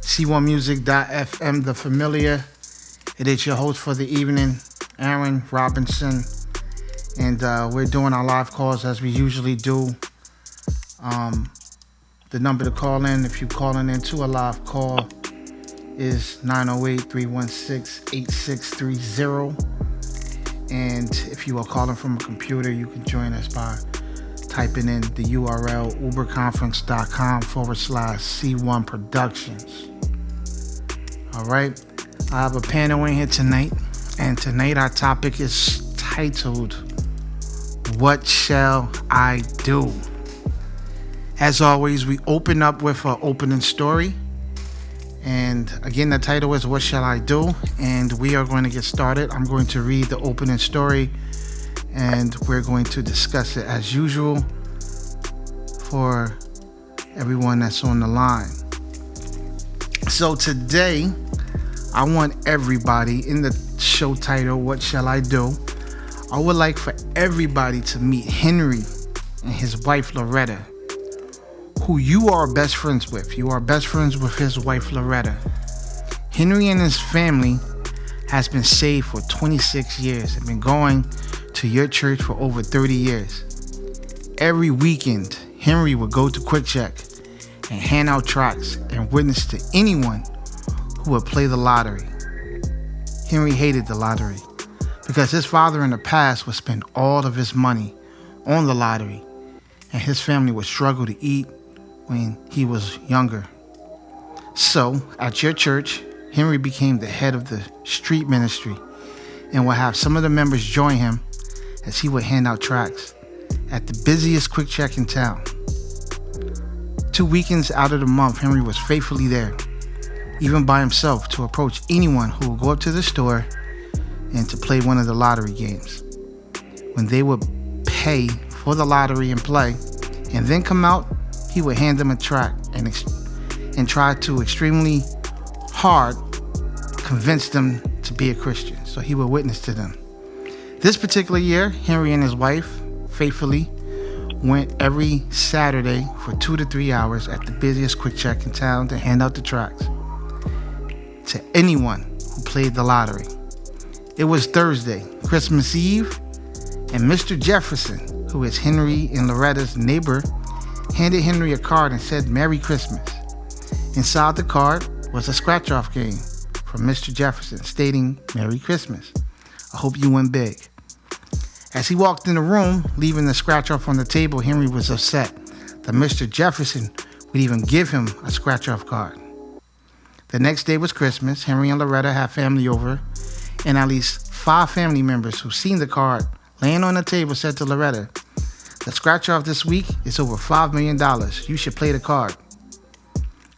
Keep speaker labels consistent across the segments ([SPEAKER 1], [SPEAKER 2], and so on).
[SPEAKER 1] C1music.fm, The Familiar. It is your host for the evening, Aaron Robinson. And we're doing our live calls as we usually do. The number to call in, if you're calling into a live call, is 908-316-8630. And if you are calling from a computer, you can join us by typing in the URL uberconference.com/C1 Productions. All right. I have a panel in here tonight. And tonight our topic is titled, What Shall I Do? As always, we open up with an opening story. And again, the title is What Shall I Do? And we are going to get started. I'm going to read the opening story and we're going to discuss it as usual for everyone that's on the line. So today, I want everybody in the show title, What Shall I Do? I would like for everybody to meet Henry and his wife, Loretta, who you are best friends with. You are best friends with his wife, Loretta. Henry and his family has been saved for 26 years and been going to your church for over 30 years. Every weekend, Henry would go to Quick Check and hand out tracts and witness to anyone who would play the lottery. Henry hated the lottery because his father in the past would spend all of his money on the lottery and his family would struggle to eat when he was younger. So, at your church, Henry became the head of the street ministry and would have some of the members join him as he would hand out tracts at the busiest Quick Check in town. 2 weekends out of the month, Henry was faithfully there, even by himself, to approach anyone who would go up to the store and to play one of the lottery games. When they would pay for the lottery and play, and then come out, he would hand them a tract and try to extremely hard convince them to be a Christian. So he would witness to them. This particular year, Henry and his wife faithfully went every Saturday for 2 to 3 hours at the busiest Quick Check in town to hand out the tracts to anyone who played the lottery. It was Thursday, Christmas Eve, and Mr. Jefferson, who is Henry and Loretta's neighbor, handed Henry a card and said, Merry Christmas. Inside the card was a scratch-off game from Mr. Jefferson stating, Merry Christmas. I hope you win big. As he walked in the room, leaving the scratch-off on the table, Henry was upset that Mr. Jefferson would even give him a scratch-off card. The next day was Christmas. Henry and Loretta had family over, and at least 5 family members who seen the card laying on the table said to Loretta, the scratch-off this week is over $5 million. You should play the card.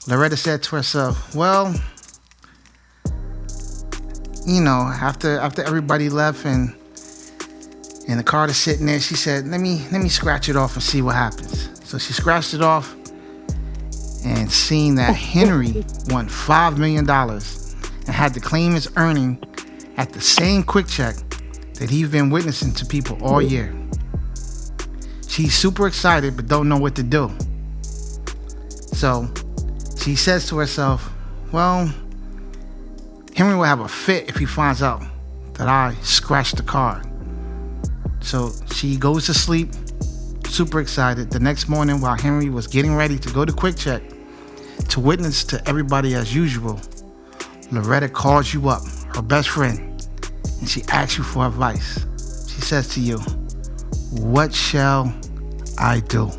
[SPEAKER 1] Loretta said to herself, well, you know, after everybody left and the card is sitting there, she said, let me scratch it off and see what happens. So she scratched it off and seeing that Henry won $5 million and had to claim his earning at the same Quick Check that he's been witnessing to people all year. She's super excited but don't know what to do. So she says to herself, well, Henry will have a fit if he finds out that I scratched the card. So she goes to sleep, super excited. The next morning, while Henry was getting ready to go to Quick Check to witness to everybody as usual, Loretta calls you up, her best friend, and she asks you for advice. She says to you, what shall I do?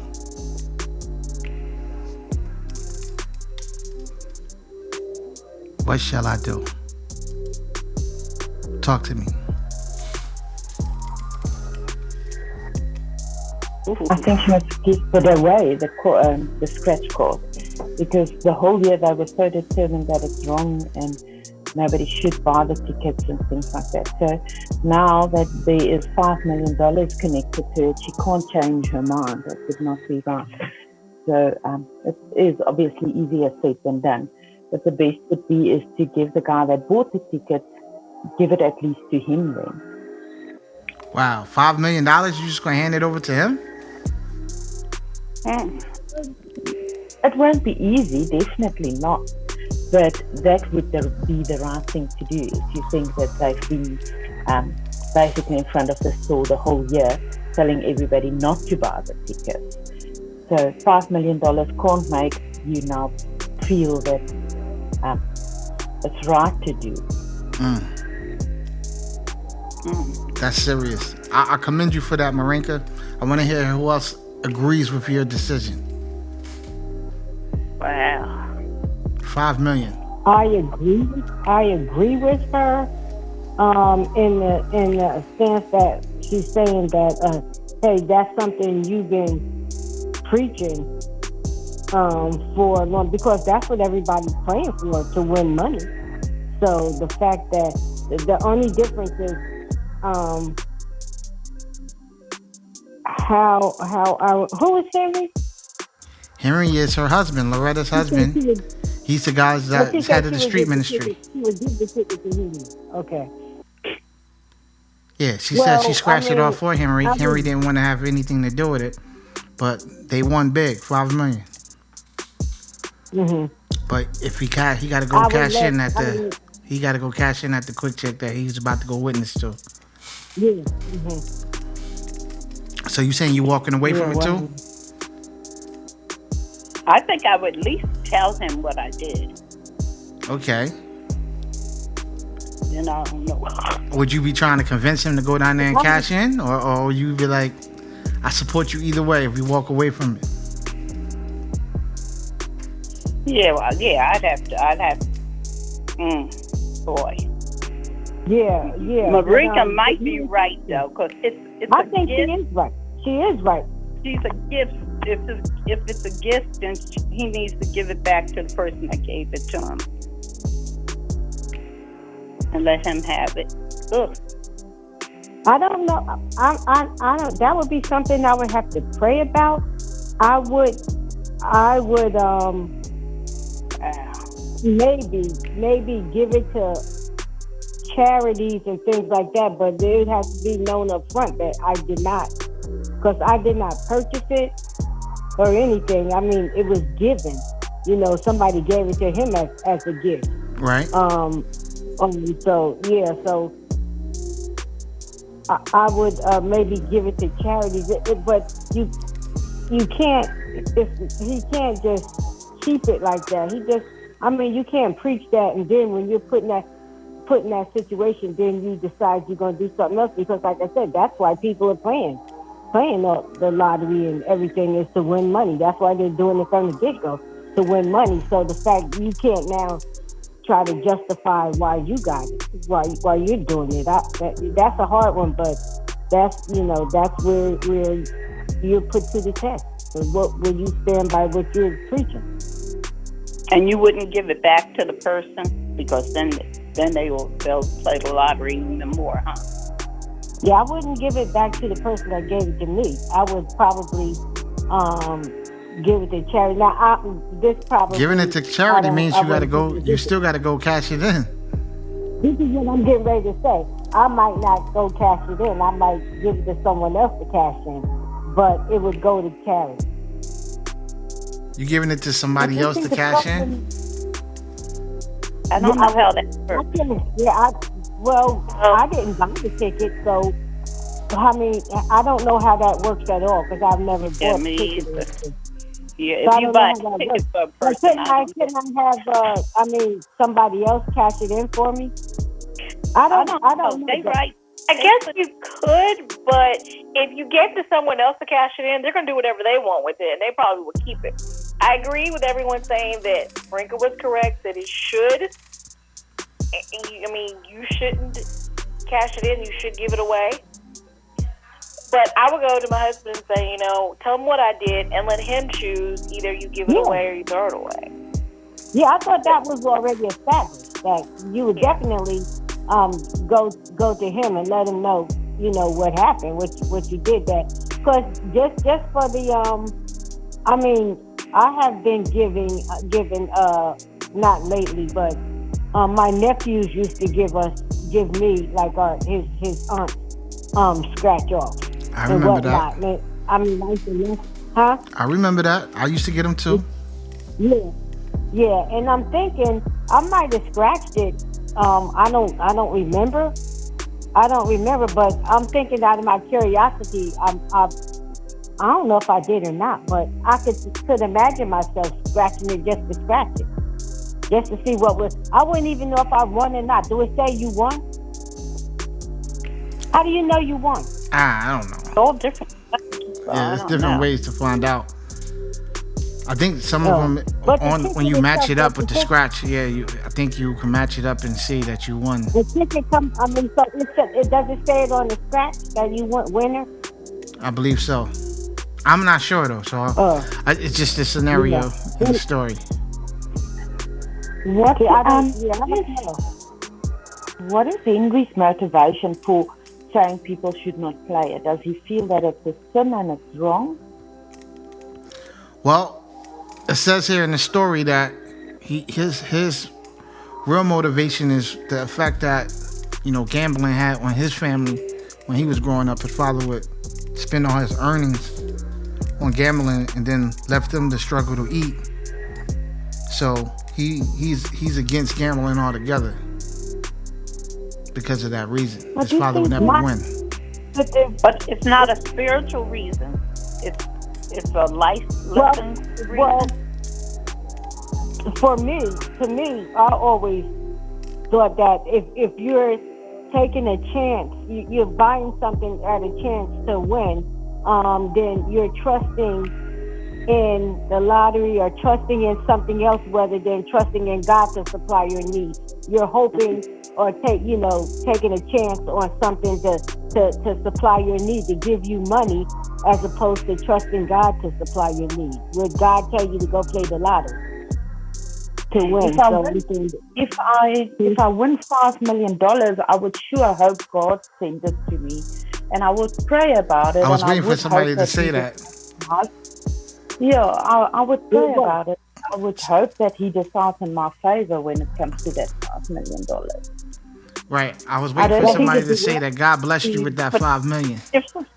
[SPEAKER 1] What shall I do? Talk to me.
[SPEAKER 2] I think she must give it away, the scratch card, because the whole year they were so determined that it's wrong and nobody should buy the tickets and things like that. So now that there is $5 million connected to it, she can't change her mind. That would not be right. So it is obviously easier said than done. But the best would be is to give the guy that bought the ticket, give it at least to him then.
[SPEAKER 1] Wow, $5 million? You just gonna hand it over to him?
[SPEAKER 2] It won't be easy, definitely not. But that would be the right thing to do if you think that they've been um, basically in front of the store the whole year telling everybody not to buy the tickets. So $5 million can't make you now feel that um, it's right to do.
[SPEAKER 1] That's serious. I commend you for that, Marinka. I want to hear who else agrees with your decision.
[SPEAKER 3] Wow.
[SPEAKER 1] 5 million.
[SPEAKER 4] I agree. I agree with her in the sense that she's saying that hey, that's something you've been preaching for long, because that's what everybody's praying for, to win money. So the fact that the only difference is who is Henry?
[SPEAKER 1] Henry is her husband, Loretta's husband. He's the guy that's head of the street ministry.
[SPEAKER 4] She would give the ticket to Henry. Okay.
[SPEAKER 1] Yeah, she said she scratched it off for Henry.
[SPEAKER 4] I
[SPEAKER 1] Henry
[SPEAKER 4] mean-
[SPEAKER 1] didn't want to have anything to do with it, but they won big, 5 million.
[SPEAKER 4] Mhm.
[SPEAKER 1] But if he got to go
[SPEAKER 4] I would
[SPEAKER 1] cash in
[SPEAKER 4] let-
[SPEAKER 1] at
[SPEAKER 4] I
[SPEAKER 1] the
[SPEAKER 4] mean-
[SPEAKER 1] he got to go cash in at the quick check that he's about to go witness to.
[SPEAKER 4] Yeah. Mhm.
[SPEAKER 1] So you saying you walking away from it too?
[SPEAKER 3] I think I would at least tell him what I did.
[SPEAKER 1] Okay.
[SPEAKER 3] You know, I don't know.
[SPEAKER 1] Would you be trying to convince him to go down there and cash in, or you be like, I support you either way if we walk away from it?
[SPEAKER 3] Yeah, well, yeah, I'd have to. Boy.
[SPEAKER 4] Yeah.
[SPEAKER 3] Marinka
[SPEAKER 4] But,
[SPEAKER 3] might be right though, because it's
[SPEAKER 4] I
[SPEAKER 3] a
[SPEAKER 4] think she
[SPEAKER 3] gift.
[SPEAKER 4] is right. She is right.
[SPEAKER 3] She's a gift. If it's a gift, then he needs to give it back to the person that gave it to him, and let him have it. Ugh.
[SPEAKER 4] I don't know. I don't. That would be something I would have to pray about. I would. Maybe give it to charities and things like that, but it has to be known up front that I did not, because I did not purchase it or anything. I mean, it was given. You know, somebody gave it to him as a gift.
[SPEAKER 1] Right.
[SPEAKER 4] So I would maybe give it to charities, but you can't. He can't just keep it like that. You can't preach that, and then when you're put in that situation, then you decide you're going to do something else, because, like I said, that's why people are playing the lottery and everything, is to win money. That's why they're doing it from the get-go, to win money. So the fact you can't now try to justify why you got it, why you're doing it, that's a hard one, but that's where you're put to the test. So what will you stand by what you're preaching?
[SPEAKER 3] And you wouldn't give it back to the person, because then they'll play the lottery even more, huh?
[SPEAKER 4] Yeah, I wouldn't give it back to the person that gave it to me. I would probably give it to charity. Now,
[SPEAKER 1] Giving it to charity means you still got to go cash it in.
[SPEAKER 4] This is what I'm getting ready to say. I might not go cash it in. I might give it to someone else to cash in, but it would go to charity.
[SPEAKER 1] You giving it to somebody else to cash in?
[SPEAKER 3] I don't know how that works.
[SPEAKER 4] I didn't buy the ticket, so I mean, I don't know how that works at all, because I've never bought tickets.
[SPEAKER 3] Yeah,
[SPEAKER 4] So
[SPEAKER 3] if you buy tickets for a person,
[SPEAKER 4] couldn't I have somebody else cash it in for me? I don't know.
[SPEAKER 3] They right.
[SPEAKER 5] I guess you could, but if you get to someone else to cash it in, they're going to do whatever they want with it, and they probably will keep it. I agree with everyone saying that Marinka was correct, that it should. I mean, you shouldn't cash it in. You should give it away. But I would go to my husband and say, tell him what I did, and let him choose. Either you give it away or you throw it away.
[SPEAKER 4] Yeah, I thought that was already established, that you would definitely go to him and let him know, what happened, what you did. That because just for the I mean, I have been given not lately, but my nephews used to give me like his aunt scratch off.
[SPEAKER 1] I remember that.
[SPEAKER 4] I mean, huh?
[SPEAKER 1] I remember that. I used to get them too.
[SPEAKER 4] Yeah, and I'm thinking I might have scratched it. I don't remember. I don't remember, but I'm thinking out of my curiosity. I don't know if I did or not, but I could imagine myself scratching it just to scratch it, just to see what was. I wouldn't even know if I won or not. Do it say you won? How do you know you won?
[SPEAKER 1] I don't know.
[SPEAKER 3] It's all different.
[SPEAKER 1] Yeah,
[SPEAKER 3] I
[SPEAKER 1] there's
[SPEAKER 3] don't
[SPEAKER 1] different
[SPEAKER 3] know.
[SPEAKER 1] ways to find out. I think some of
[SPEAKER 4] Oh.
[SPEAKER 1] them
[SPEAKER 4] But the
[SPEAKER 1] on when
[SPEAKER 4] ticket
[SPEAKER 1] you match
[SPEAKER 4] itself,
[SPEAKER 1] it up
[SPEAKER 4] the
[SPEAKER 1] with the
[SPEAKER 4] ticket,
[SPEAKER 1] scratch. Yeah, I think you can match it up and see that you won.
[SPEAKER 4] the ticket come. I mean, so it doesn't say it on the scratch that you went winner.
[SPEAKER 1] I believe so. I'm not sure though, so
[SPEAKER 4] Oh,
[SPEAKER 1] it's just a
[SPEAKER 4] yeah.
[SPEAKER 1] scenario in the story.
[SPEAKER 2] What
[SPEAKER 4] See, I don't.
[SPEAKER 2] um
[SPEAKER 4] Yeah, I don't know.
[SPEAKER 2] what is Henry's motivation for saying people should not play it? Does he feel that it's a sin and it's wrong?
[SPEAKER 1] Well, it says here in the story that his real motivation is the effect that gambling had on his family when he was growing up. His father would spend all his earnings on gambling and then left them to struggle to eat. So he's against gambling altogether because of that reason.
[SPEAKER 2] But
[SPEAKER 1] His
[SPEAKER 2] you
[SPEAKER 1] father would
[SPEAKER 2] think
[SPEAKER 1] never
[SPEAKER 4] My,
[SPEAKER 1] win.
[SPEAKER 4] but the,
[SPEAKER 3] But it's not a spiritual reason. It's a life
[SPEAKER 4] well,
[SPEAKER 3] lesson
[SPEAKER 4] well,
[SPEAKER 3] reason.
[SPEAKER 4] to me, I always thought that if you're taking a chance, you're buying something at a chance to win, then you're trusting in the lottery or trusting in something else rather than trusting in God to supply your needs. You're hoping or taking a chance on something to supply your needs, to give you money, as opposed to trusting God to supply your needs. Would God tell you to go play the lottery to win?
[SPEAKER 2] If I
[SPEAKER 4] So
[SPEAKER 2] win,
[SPEAKER 4] you can,
[SPEAKER 2] if I win $5 million, I would sure hope God sent it to me, and I would pray about it,
[SPEAKER 1] I was
[SPEAKER 2] and I
[SPEAKER 1] waiting for
[SPEAKER 2] would
[SPEAKER 1] somebody
[SPEAKER 2] hope
[SPEAKER 1] to
[SPEAKER 2] that
[SPEAKER 1] say
[SPEAKER 2] He
[SPEAKER 1] that.
[SPEAKER 2] decides. Yeah, I would pray
[SPEAKER 4] Yeah.
[SPEAKER 2] about it. I would hope that He decides in my favor when it comes to that $5 million.
[SPEAKER 1] Right. I was
[SPEAKER 2] I
[SPEAKER 1] waiting
[SPEAKER 2] don't
[SPEAKER 1] for
[SPEAKER 4] well, he
[SPEAKER 2] think
[SPEAKER 1] somebody
[SPEAKER 4] could
[SPEAKER 1] to
[SPEAKER 4] do
[SPEAKER 1] say that God blessed you with that
[SPEAKER 3] But
[SPEAKER 1] 5 million.
[SPEAKER 3] different.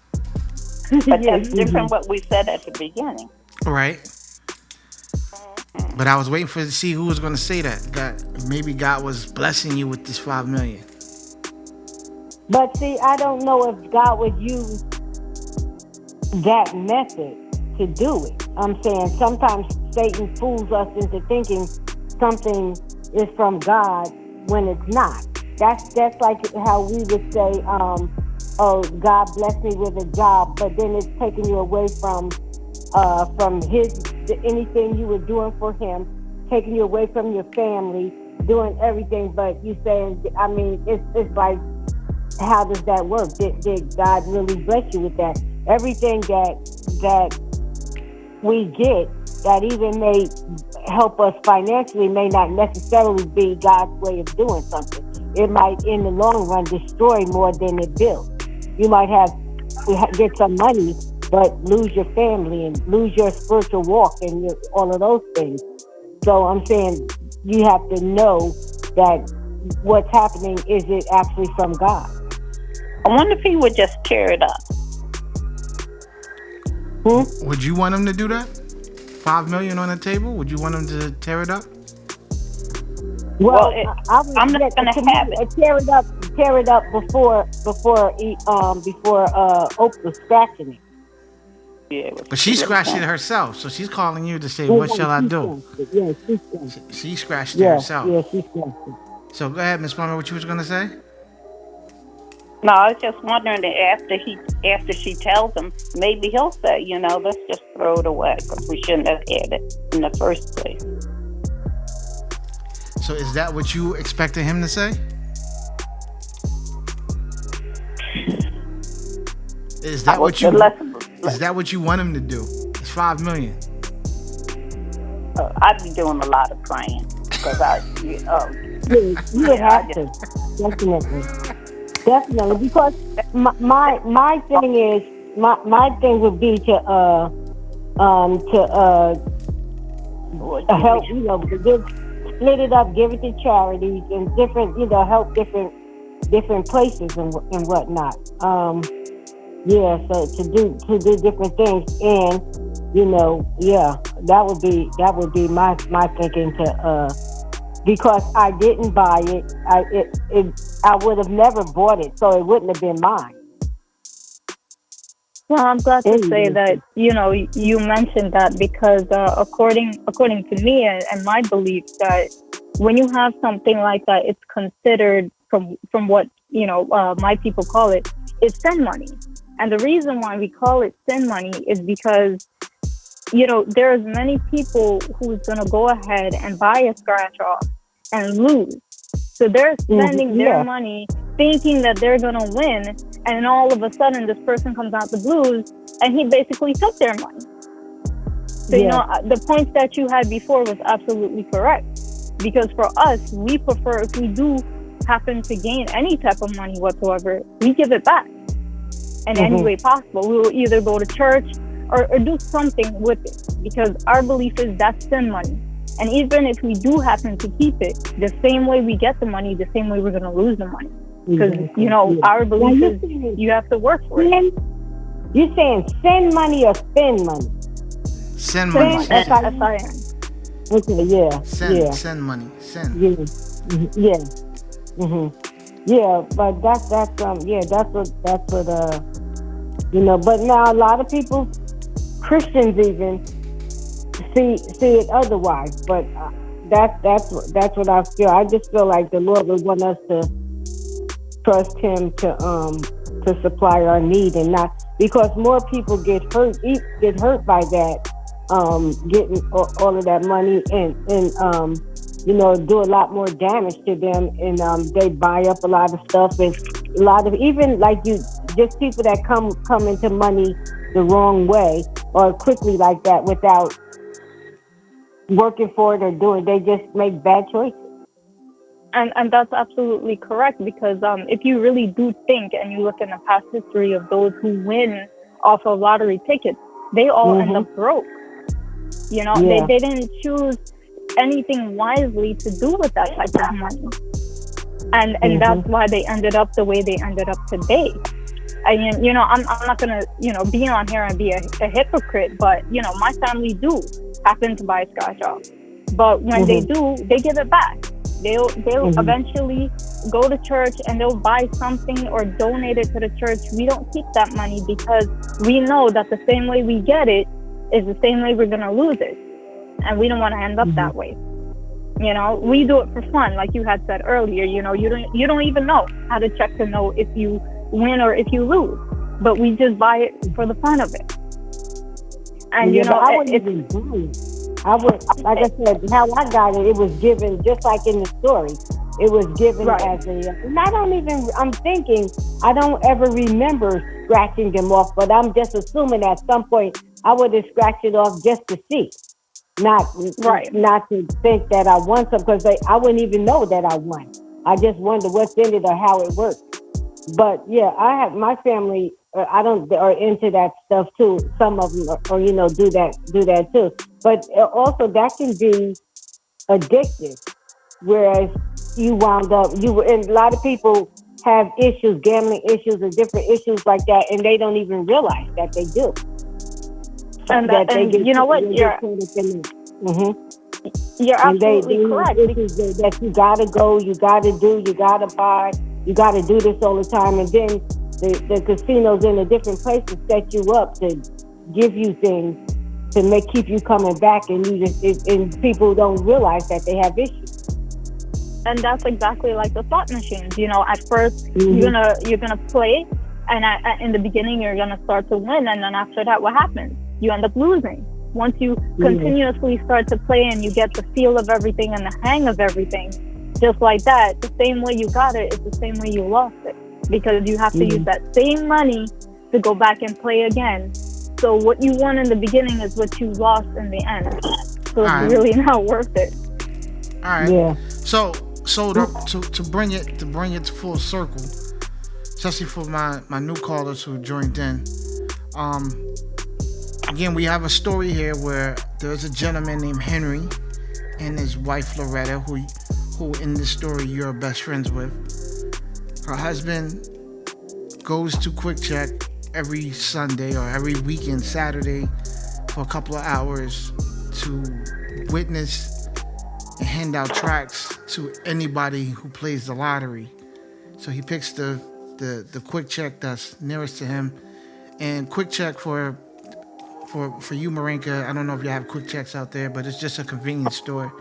[SPEAKER 3] But
[SPEAKER 2] yes.
[SPEAKER 3] that's different what we said at the beginning.
[SPEAKER 1] Right. But I was waiting for to see who was going to say that. Maybe God was blessing you with this 5 million.
[SPEAKER 4] But see, I don't know if God would use that method to do it. I'm saying sometimes Satan fools us into thinking something is from God when it's not. That's like how we would say, "Oh, God bless me with a job," but then it's taking you away from anything you were doing for Him, taking you away from your family, doing everything. But you saying, I mean, it's like, how does that work? Did God really bless you with that? Everything that we get that even may help us financially may not necessarily be God's way of doing something. It might, in the long run, destroy more than it builds. You might get some money, but lose your family and lose your spiritual walk and all of those things. So I'm saying you have to know that what's happening, is it actually from God?
[SPEAKER 3] I wonder if he would just tear it up.
[SPEAKER 1] Would you want him to do that? 5 million on the table? Would you want him to tear it up?
[SPEAKER 4] Well, I would
[SPEAKER 3] I'm not gonna have it.
[SPEAKER 4] Tear it up before Oprah scratching it.
[SPEAKER 3] Yeah,
[SPEAKER 1] But she scratched it herself, so she's calling you to say, "What shall I do?"
[SPEAKER 4] Yeah, she scratched it.
[SPEAKER 1] She scratched it
[SPEAKER 4] Yeah,
[SPEAKER 1] herself.
[SPEAKER 4] yeah, she scratched it.
[SPEAKER 1] So go ahead, Miss Plummer. What you was gonna say?
[SPEAKER 3] No, I was just wondering that after she tells him, maybe he'll say, let's just throw it away because we shouldn't have had it in the first place.
[SPEAKER 1] So is that what you expected him to say? Is that what you? Is that what you want him to do? It's 5 million.
[SPEAKER 3] I'd be doing a lot of praying because
[SPEAKER 4] You would have to, definitely, because my thing is my thing would be to help, split it up, give it to charities and different, help different places and whatnot. So to do different things, and that would be my thinking because I didn't buy it. I would have never bought it, so it wouldn't have been mine.
[SPEAKER 6] Well, I'm glad to say
[SPEAKER 4] Anyway.
[SPEAKER 6] that you mentioned that because according to me and my belief that when you have something like that, it's considered from what my people call it, it's sin money. And the reason why we call it sin money is because there's many people who's gonna go ahead and buy a scratch off and lose. So they're spending their
[SPEAKER 4] Yeah.
[SPEAKER 6] money thinking that they're gonna win, and all of a sudden this person comes out the blues and he basically took their money. So
[SPEAKER 4] Yeah.
[SPEAKER 6] the points that you had before was absolutely correct. Because for us, we prefer, if we do happen to gain any type of money whatsoever, we give it back in any way possible. We will either go to church or do something with it, because our belief is that's sin money. And even if we do happen to keep it, the same way we get the money, the same way we're going to lose the money. Because, our belief is you have to work for it.
[SPEAKER 4] You saying send money or spend money?
[SPEAKER 1] Send money.
[SPEAKER 4] Sin,
[SPEAKER 6] S-I-N.
[SPEAKER 4] Okay, yeah, yeah.
[SPEAKER 1] Send money. Send.
[SPEAKER 4] Yeah, yeah, yeah. But that's what But now a lot of people, Christians even, see it otherwise. But that's what I feel. I just feel like the Lord would want us to trust Him to supply our need, and not because more people get hurt by that, getting all of that money and do a lot more damage to them, and they buy up a lot of stuff, and a lot of even like just people that come into money the wrong way or quickly like that without working for it or doing, they just make bad choices.
[SPEAKER 6] And that's absolutely correct, because if you really do think and you look in the past history of those who win off of lottery tickets, they all end up broke. They didn't choose anything wisely to do with that type of money. And that's why they ended up the way they ended up today. I mean, I'm not gonna, be on here and be a hypocrite, but my family do happen to buy scratch off. But when they do, they give it back. They'll eventually go to church and they'll buy something or donate it to the church. We don't keep that money because we know that the same way we get it is the same way we're gonna lose it, and we don't want to end up that way. We do it for fun, like you had said earlier. You don't even know how to check to know if you win or if you lose, but we just buy it for the fun of it. And
[SPEAKER 4] I wouldn't even buy it. I would, like I said, how I got it, it was given just like in the story. It was given as and I'm thinking, I don't ever remember scratching them off, but I'm just assuming at some point I would have scratched it off just to see. Not to think that I won some, because I wouldn't even know that I won. I just wonder what's in it or how it works. But yeah, I have my family. I don't are into that stuff too. Some of them, or do that too. But also that can be addictive. Whereas you wound up, and a lot of people have issues, gambling issues, and different issues like that, and they don't even realize that they do.
[SPEAKER 6] And you know what? You're absolutely correct.
[SPEAKER 4] Issues that you gotta go, you gotta do, you gotta buy, you gotta do this all the time, and then the casinos in the different places set you up to give you things to keep you coming back, and and people don't realize that they have issues.
[SPEAKER 6] And that's exactly like the slot machines. At first you're gonna play, and in the beginning you're gonna start to win, and then after that, what happens? You end up losing. Once you continuously start to play and you get the feel of everything and the hang of everything, just like that, the same way you got it is the same way you lost it, because you have to use that same money to go back and play again. So what you won in the beginning is what you lost in the end. So it's really not worth it.
[SPEAKER 1] All right.
[SPEAKER 4] Yeah.
[SPEAKER 1] So to bring it to full circle, especially for my new callers who joined in. Again, we have a story here where there's a gentleman named Henry and his wife Loretta, who in this story you're best friends with. Her husband goes to Quick Check every Sunday or every weekend Saturday for a couple of hours to witness and hand out tracts to anybody who plays the lottery. So he picks the quick check that's nearest to him. And quick check for you, Marinka, I don't know if you have quick checks out there, but it's just a convenience store.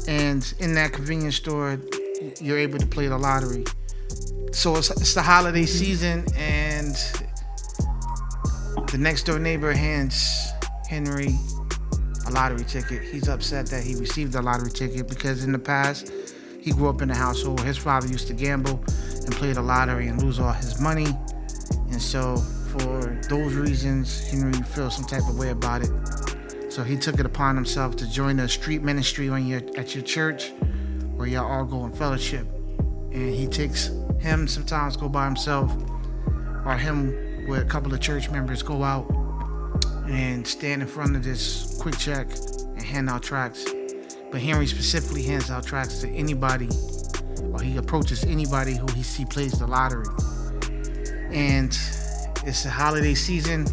[SPEAKER 1] And in that convenience store, you're able to play the lottery. So it's the holiday season, and the next door neighbor hands Henry a lottery ticket. He's upset that he received a lottery ticket because in the past, he grew up in a household where his father used to gamble and play the lottery and lose all his money. And so for those reasons, Henry feels some type of way about it. So he took it upon himself to join a street ministry at your church where y'all all go in fellowship. And he takes him sometimes go by himself, or him with a couple of church members go out and stand in front of this quick check and hand out tracts. But Henry specifically hands out tracts to anybody, or he approaches anybody who he see plays the lottery. And it's the holiday season.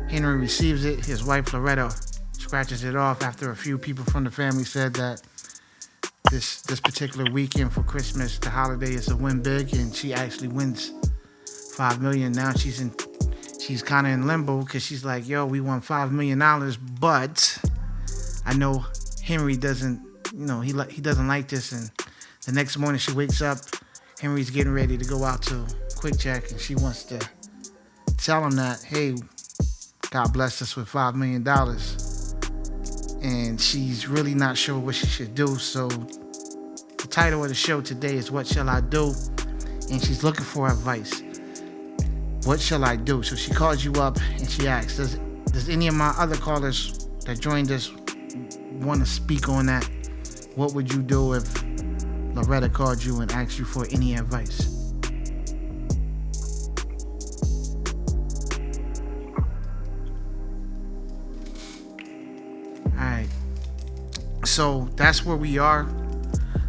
[SPEAKER 1] Henry receives it. His wife Loretta scratches it off after a few people from the family said that this particular weekend for Christmas, the holiday is a win big, and she actually wins $5 million. Now she's kind of in limbo because she's like, yo, we won $5 million, but I know Henry doesn't, he doesn't like this. And the next morning she wakes up, Henry's getting ready to go out to Quick Check, and she wants to tell him that, hey, God blessed us with $5 million. And she's really not sure what she should do. So the title of the show today is What Shall I Do? And she's looking for advice. What shall I do? So she calls you up and she asks, does any of my other callers that joined us want to speak on that? What would you do if Loretta called you and asked you for any advice? Alright. So that's where we are.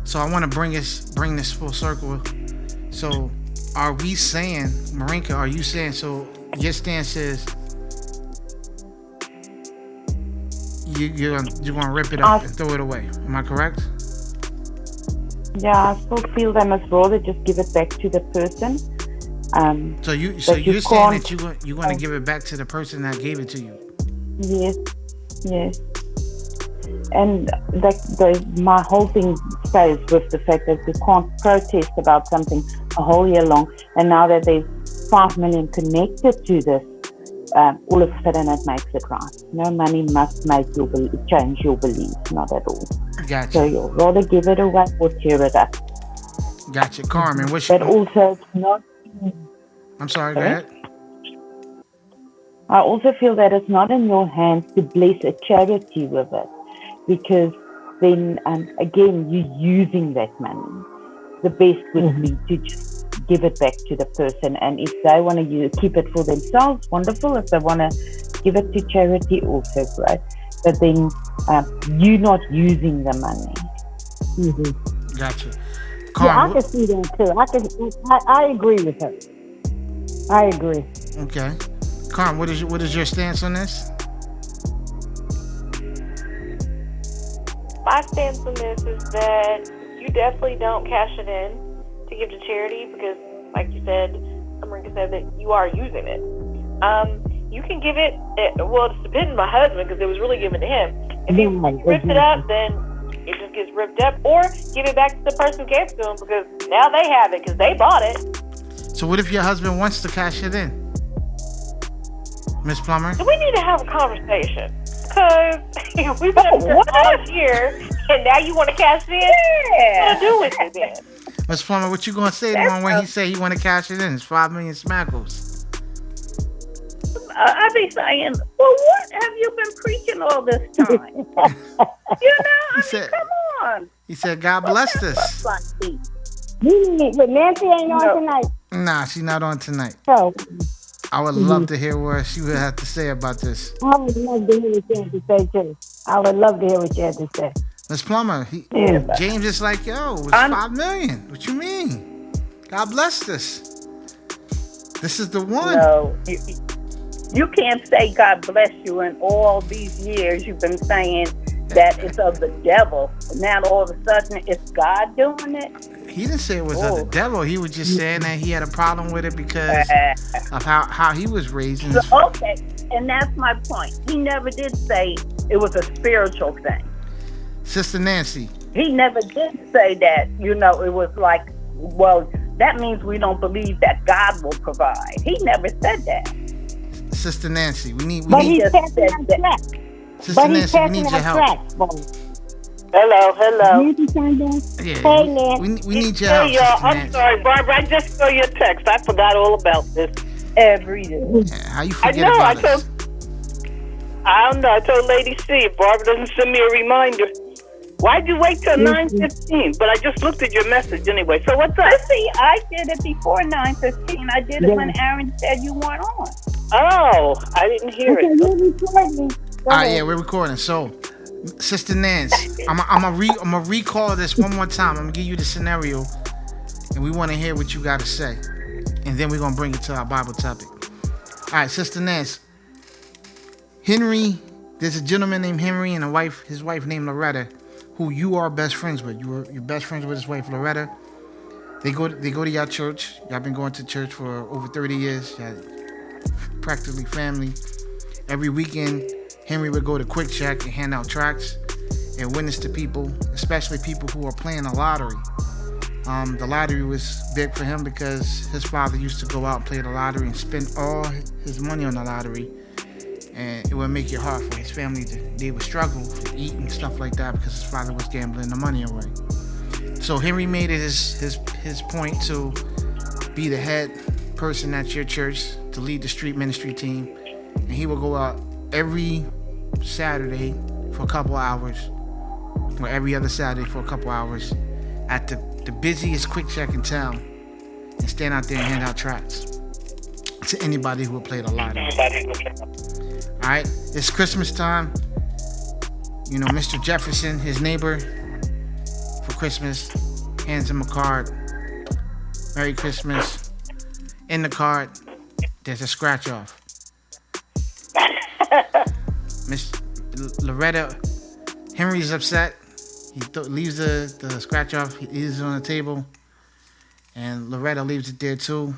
[SPEAKER 1] So I want to bring this full circle. So are we saying, Marinka, are you saying, so your stance is you're gonna rip it up and throw it away? Am I correct?
[SPEAKER 2] Yeah, I still feel they must rather just give it back to the person.
[SPEAKER 1] So you're saying that you're gonna give it back to the person that gave it to you?
[SPEAKER 2] Yes. And my whole thing stays with the fact that we can't protest about something a whole year long, and now that there's 5 million connected to this, all of a sudden it makes it right. No money must change your beliefs, not at all.
[SPEAKER 1] Gotcha.
[SPEAKER 2] So you'll rather give it away or tear it up.
[SPEAKER 1] Gotcha. Carmen,
[SPEAKER 2] but also it's not...
[SPEAKER 1] I'm sorry, go ahead.
[SPEAKER 2] I also feel that it's not in your hands to bless a charity with it, because then, again, you're using that money. The best would be to just give it back to the person, and if they want to keep it for themselves, wonderful. If they want to give it to charity, also great. But then you're not using the money.
[SPEAKER 1] Gotcha.
[SPEAKER 4] I can see that too. I agree with her. I agree.
[SPEAKER 1] Okay. Carm, what is your stance on this?
[SPEAKER 5] My stance on this is that you definitely don't cash it in to give to charity because, like you said, Marinka said that you are using it. You can give it, well, it depends on my husband because it was really given to him. If he rips it up, then it just gets ripped up, or give it back to the person who gave it to him because now they have it because they bought it.
[SPEAKER 1] So what if your husband wants to cash it in? Miss Plummer?
[SPEAKER 5] So we need to have a conversation because we've been up here all year and now you want to cash it in? What do with it then?
[SPEAKER 1] Miss Plummer, what you gonna say to him when he say he want to cash it in? It's 5 million smackles.
[SPEAKER 3] I be saying, well, what have you been preaching all this time? Come on.
[SPEAKER 1] He said, God bless us.
[SPEAKER 4] But Nancy ain't on tonight.
[SPEAKER 1] Nah, she's not on tonight.
[SPEAKER 4] So
[SPEAKER 1] I would love to hear what she would have to say about this.
[SPEAKER 4] I would love to hear what you have to say too. I would love to hear what you have to say.
[SPEAKER 1] Miss Plummer, James is like, yo, it's 5 million. What you mean? God bless us. This is the one.
[SPEAKER 3] No, you can't say God bless you in all these years you've been saying that it's of the devil. Now all of a sudden it's God doing it.
[SPEAKER 1] He didn't say it was of the devil. He was just saying that he had a problem with it because of how he was raised.
[SPEAKER 3] So, okay, and that's my point. He never did say it was a spiritual thing.
[SPEAKER 1] Sister Nancy.
[SPEAKER 3] He never did say that, it was like, well, that means we don't believe that God will provide. He never said that.
[SPEAKER 1] Sister Nancy, we need
[SPEAKER 4] he's
[SPEAKER 3] just
[SPEAKER 4] passing
[SPEAKER 3] said
[SPEAKER 4] out
[SPEAKER 3] that.
[SPEAKER 4] tracks.
[SPEAKER 1] Sister
[SPEAKER 4] But he's
[SPEAKER 1] Nancy, we
[SPEAKER 4] passing
[SPEAKER 1] need your
[SPEAKER 4] out
[SPEAKER 1] help.
[SPEAKER 4] tracks, boy.
[SPEAKER 5] Hello.
[SPEAKER 4] Nancy Sunday.
[SPEAKER 1] Yeah,
[SPEAKER 4] Hey, Nancy.
[SPEAKER 1] we need your help,
[SPEAKER 5] Hey, y'all.
[SPEAKER 1] Sister
[SPEAKER 5] I'm
[SPEAKER 1] Nancy.
[SPEAKER 5] sorry, Barbara. I just saw your text. I forgot all about this.
[SPEAKER 3] Every day.
[SPEAKER 1] Yeah, how you
[SPEAKER 5] I
[SPEAKER 1] forget
[SPEAKER 5] know.
[SPEAKER 1] about us?
[SPEAKER 5] I don't know. I told Lady C if Barbara doesn't send me a reminder. Why'd you wait till 9:15? But I just looked at your message anyway. So what's up?
[SPEAKER 3] See, I did it before 9:15. I did it when Aaron said you weren't on.
[SPEAKER 5] Oh, I didn't hear
[SPEAKER 4] Okay,
[SPEAKER 5] it.
[SPEAKER 4] you're recording. Go
[SPEAKER 1] All right,
[SPEAKER 4] ahead.
[SPEAKER 1] yeah, we're recording. So, Sister Nance, I'm gonna recall this one more time. I'm gonna give you the scenario, and we want to hear what you got to say, and then we're gonna bring it to our Bible topic. All right, Sister Nance. Henry, there's a gentleman named Henry and his wife named Loretta, who you are best friends with. You're best friends with his wife Loretta. They go to your church. Y'all been going to church for over 30 years. Y'all practically family. Every weekend, Henry would go to Quick Check and hand out tracts and witness to people, especially people who are playing the lottery. The lottery was big for him because his father used to go out and play the lottery and spend all his money on the lottery. And it would make it hard for his family. They would struggle to eat and stuff like that because his father was gambling the money away. So Henry made it his point to be the head person at your church, to lead the street ministry team. And he would go out every Saturday for a couple hours, or every other Saturday for a couple hours, at the busiest Quick Check in town, and stand out there and hand out tracts to anybody who would play the lottery. All right, it's Christmas time. You know, Mr. Jefferson, his neighbor, for Christmas, hands him a card. Merry Christmas. In the card, there's a scratch off. Miss Loretta, Henry's upset. He leaves the scratch off. He leaves it on the table. And Loretta leaves it there too.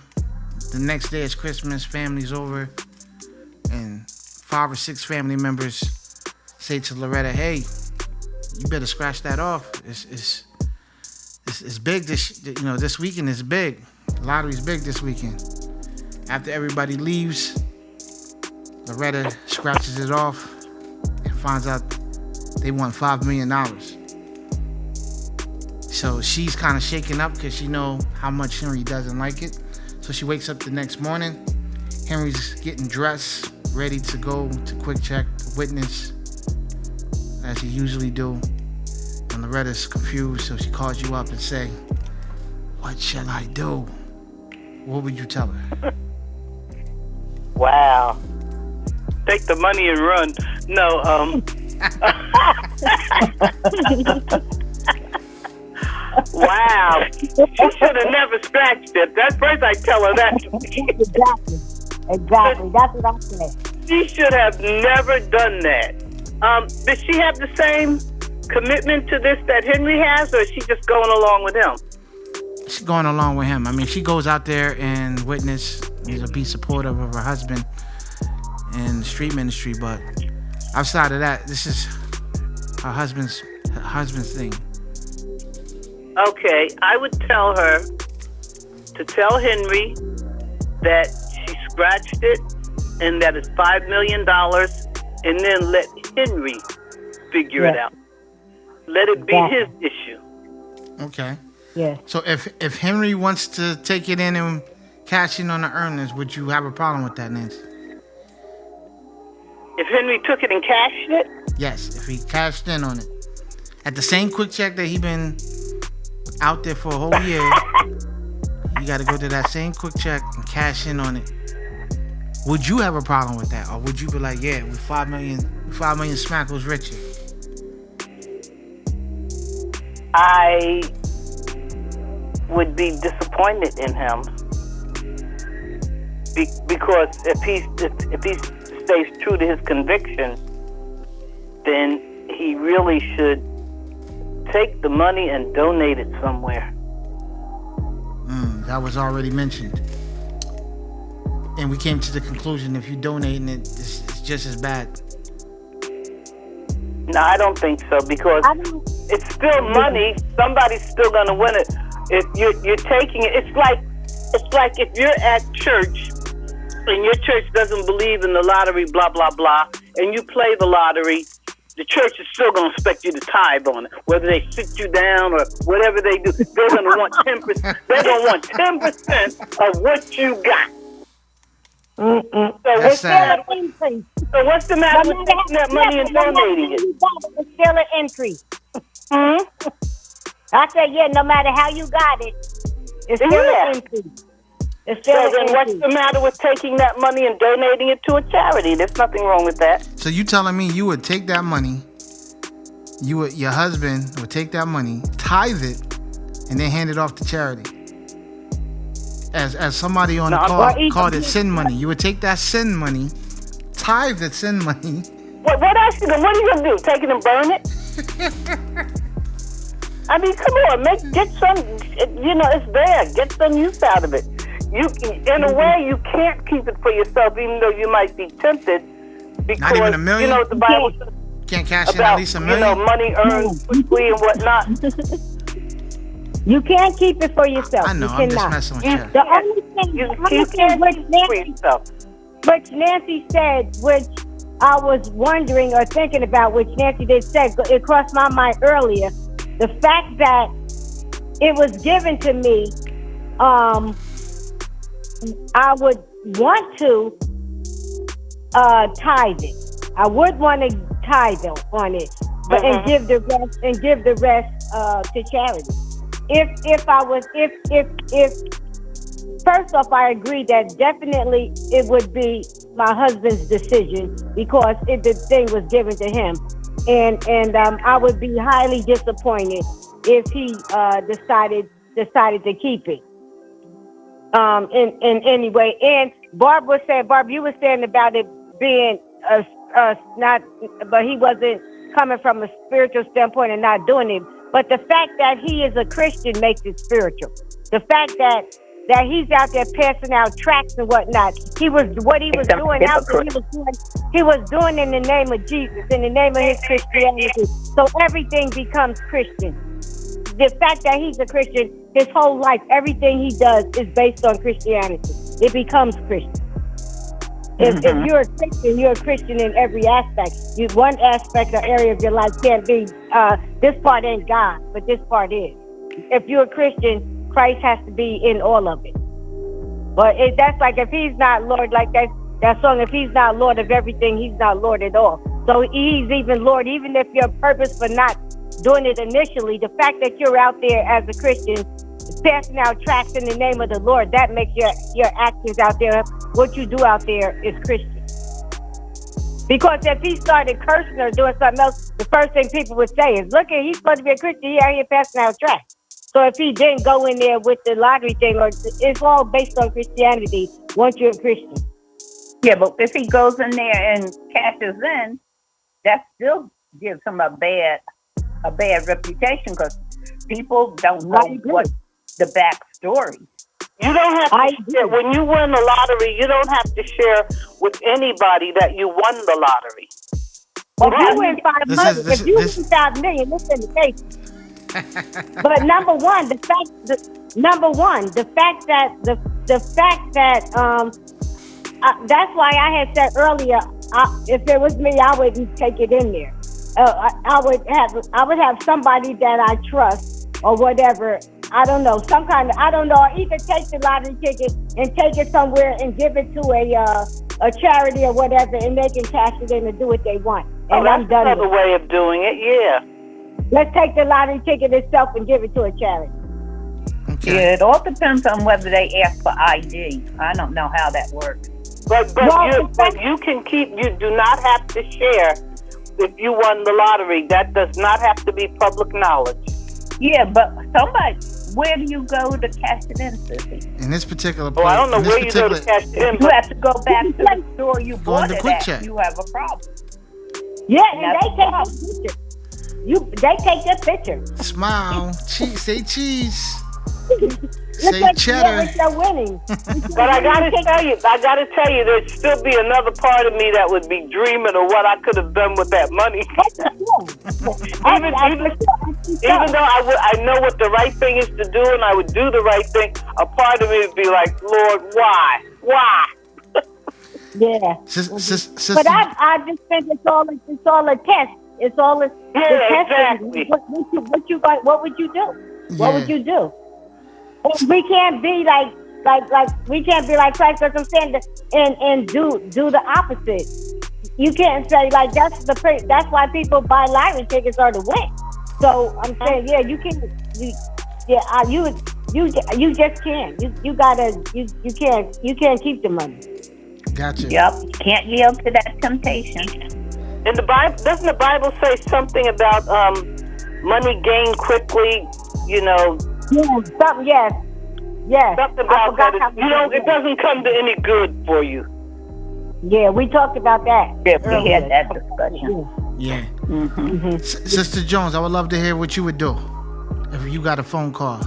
[SPEAKER 1] The next day is Christmas, family's over. And 5 or 6 family members say to Loretta, "Hey, you better scratch that off. It's big this weekend is big. The lottery's big this weekend." After everybody leaves, Loretta scratches it off and finds out they won $5 million. So she's kind of shaken up because she know how much Henry doesn't like it. So she wakes up the next morning. Henry's getting dressed, ready to go to Quick Check, witness, as he usually do. And Loretta's confused, so she calls you up and say, "What shall I do?" What would you tell her?
[SPEAKER 5] Wow. Take the money and run. No, wow. She should have never scratched it. That's first I tell her that.
[SPEAKER 4] Exactly. That's what I'm saying.
[SPEAKER 5] She should have never done that. Does she have the same commitment to this that Henry has, or is she just going along with him?
[SPEAKER 1] She's going along with him. I mean, she goes out there and witness, to be supportive of her husband in street ministry, but outside of that, this is her husband's thing.
[SPEAKER 5] Okay, I would tell her to tell Henry that she scratched it and that it's $5 million, and then let Henry figure it out. Let it be his issue.
[SPEAKER 1] Okay.
[SPEAKER 4] Yeah.
[SPEAKER 1] So if Henry wants to take it in and cash in on the earnings, would you have a problem with that, Nancy?
[SPEAKER 5] If Henry took it and cashed it?
[SPEAKER 1] Yes, if he cashed in on it. At the same Quick Check that he been out there for a whole year, you got to go to that same Quick Check and cash in on it. Would you have a problem with that? Or would you be like, yeah, with 5 million smackles richer?
[SPEAKER 5] I would be disappointed in him because if he stays true to his conviction, then
[SPEAKER 7] he really should take the money and donate it somewhere.
[SPEAKER 1] That was already mentioned. And we came to the conclusion if you're donating it, it's just as bad.
[SPEAKER 7] No, I don't think so, because it's still money. Somebody's still gonna win it. If you're taking it, it's like if you're at church and your church doesn't believe in the lottery, blah blah blah, and you play the lottery, the church is still gonna expect you to tithe on it. Whether they sit you down or whatever they do, they're gonna want 10%. They're gonna want 10% of what you got. So what's
[SPEAKER 1] sad.
[SPEAKER 7] the matter with taking that money and donating it?
[SPEAKER 4] It's still an increase. I said, yeah, no matter how you got it, it's still an increase. It's still
[SPEAKER 7] So then what's the matter with taking that money and donating it to a charity? There's nothing wrong with that.
[SPEAKER 1] So you telling me you would take that money, your husband would take that money, tithe it, and then hand it off to charity? As somebody on the call called it sin money. You would take that sin money, tithe that sin money.
[SPEAKER 7] What else? What are you gonna do? Take it and burn it? I mean, come on, get some. It's there. Get some use out of it. In a way, you can't keep it for yourself, even though you might be tempted. Because,
[SPEAKER 1] Not even $1 million.
[SPEAKER 7] The Bible says
[SPEAKER 1] Can't cash in
[SPEAKER 7] about
[SPEAKER 1] at least $1 million.
[SPEAKER 7] money earned quickly and whatnot.
[SPEAKER 4] You can't keep it for yourself.
[SPEAKER 1] I know.
[SPEAKER 4] You
[SPEAKER 1] I'm just
[SPEAKER 4] cannot.
[SPEAKER 1] messing with you.
[SPEAKER 4] The only thing which Nancy said, which I was wondering or thinking about, which Nancy did say, it crossed my mind earlier. The fact that it was given to me, I would want to tithe it. I would want to tithe on it, but and give the rest to charity. If first off, I agree that definitely it would be my husband's decision because the thing was given to him, and I would be highly disappointed if he decided to keep it. In any way, and Barb, you were saying about it being not, but he wasn't coming from a spiritual standpoint and not doing it. But the fact that he is a Christian makes it spiritual. The fact that he's out there passing out tracts and whatnot, he was doing out there. He was doing in the name of Jesus, in the name of his Christianity. So everything becomes Christian. The fact that he's a Christian, his whole life, everything he does is based on Christianity. It becomes Christian. If you're a Christian, you're a Christian in every aspect. One aspect or area of your life can't be, this part ain't God, but this part is. If you're a Christian, Christ has to be in all of it. But that's like if he's not Lord, like that song, if he's not Lord of everything, he's not Lord at all. So he's even Lord, even if your purpose for not doing it initially, the fact that you're out there as a Christian, passing out tracts in the name of the Lord, that makes your actions out there, what you do out there is Christian. Because if he started cursing or doing something else, the first thing people would say is, look, he's supposed to be a Christian, he out here passing out tracts. So if he didn't go in there with the lottery thing, or it's all based on Christianity once you're a Christian.
[SPEAKER 3] Yeah, but if he goes in there and cashes in, that still gives him a bad reputation because people don't know what the backstory.
[SPEAKER 7] You don't have to share. When you win the lottery, you don't have to share with anybody that you won the lottery.
[SPEAKER 4] If you win 500, if you win 5 million, this is the case. But number one, the fact that that's why I had said earlier, if it was me, I wouldn't take it in there. I would have somebody that I trust or whatever. I don't know, either take the lottery ticket and take it somewhere and give it to a charity or whatever, and they can cash it in and do what they want. And I'm done.
[SPEAKER 7] That's another way of doing it, yeah.
[SPEAKER 4] Let's take the lottery ticket itself and give it to a charity.
[SPEAKER 1] Okay.
[SPEAKER 3] Yeah, it all depends on whether they ask for ID. I don't know how that works.
[SPEAKER 7] But you can keep. You do not have to share if you won the lottery. That does not have to be public knowledge.
[SPEAKER 3] Yeah, but where do you go to cash it in, Sissy?
[SPEAKER 1] In this particular place,
[SPEAKER 7] I don't know where you go to cash it in.
[SPEAKER 3] You have to go back to the store you bought it at.
[SPEAKER 1] Check.
[SPEAKER 3] You have a problem.
[SPEAKER 4] Yeah, and they take your picture. They take your picture.
[SPEAKER 1] Smile. Cheese. Say cheese.
[SPEAKER 4] Look
[SPEAKER 1] Say
[SPEAKER 4] at
[SPEAKER 1] cheddar.
[SPEAKER 4] what you're winning.
[SPEAKER 7] But I gotta tell you, there'd still be another part of me that would be dreaming of what I could have done with that money. Even though I know what the right thing is to do, and I would do the right thing, a part of me would be like, Lord, why?
[SPEAKER 4] Yeah.
[SPEAKER 1] Sister,
[SPEAKER 4] But I just think it's all a test. It's all a
[SPEAKER 7] exactly.
[SPEAKER 4] What would you do? What would you do? We can't be like we can't be like Christ, because I'm saying and do the opposite. You can't say like that's why people buy lottery tickets are to win. So I'm saying you can't. You just can't. You can't keep the money.
[SPEAKER 1] Gotcha.
[SPEAKER 3] Yep, you can't yield to that temptation.
[SPEAKER 7] In the Bible, doesn't the Bible say something about money gained quickly? You know.
[SPEAKER 4] Yes.
[SPEAKER 7] Something about that. It doesn't come to any good for you.
[SPEAKER 4] Yeah, we talked about that.
[SPEAKER 3] Yeah, we had that discussion.
[SPEAKER 1] Yeah.
[SPEAKER 3] Mm-hmm.
[SPEAKER 1] Sister Jones, I would love to hear what you would do if you got a phone call.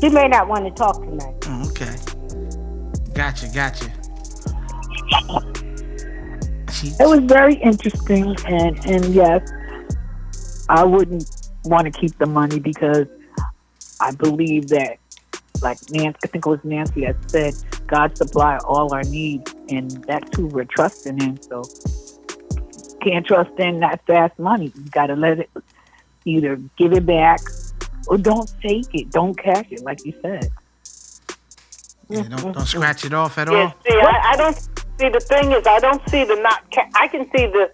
[SPEAKER 4] She may not want to talk tonight.
[SPEAKER 1] Oh, okay. Gotcha.
[SPEAKER 8] It was very interesting, and yes, I wouldn't want to keep the money because I believe that, like Nancy, I think it was Nancy that said, God supply all our needs, and that's who we're trusting in. So can't trust in that fast money. You got to let it, either give it back or don't take it, don't cash it, like you said.
[SPEAKER 1] Yeah, don't scratch it off at
[SPEAKER 7] Yeah,
[SPEAKER 1] all.
[SPEAKER 7] see, I don't see. The thing is, I don't see the not. I can see the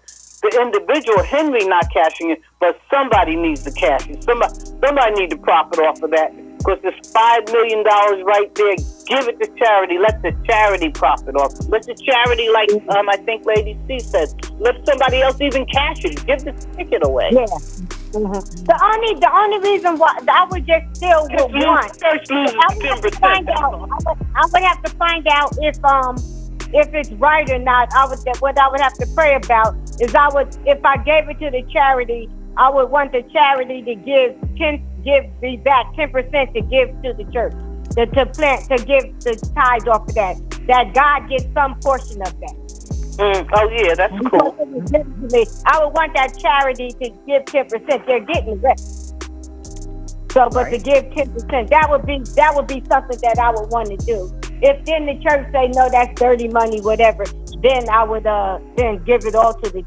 [SPEAKER 7] individual Henry not cashing it, but somebody needs to cash it. Somebody need to profit off of that, because there's $5 million right there. Give it to charity. Let the charity profit off. Let the charity, like I think Lady C said, let somebody else even cash it. Give the ticket away.
[SPEAKER 4] Yeah. Mm-hmm. The only reason why I would just still would want. I would have to find out. I would have to find out if it's right or not. What I would have to pray about is if I gave it to the charity, I would want the charity to give me back 10% to give to the church, to give the tithes off of that God gets some portion of that.
[SPEAKER 7] Oh yeah, that's cool.
[SPEAKER 4] I would want that charity to give 10%. They're getting the rest. So, but to give 10%, that would be something that I would want to do. If then the church say no, that's dirty money, whatever, then I would then give it all to the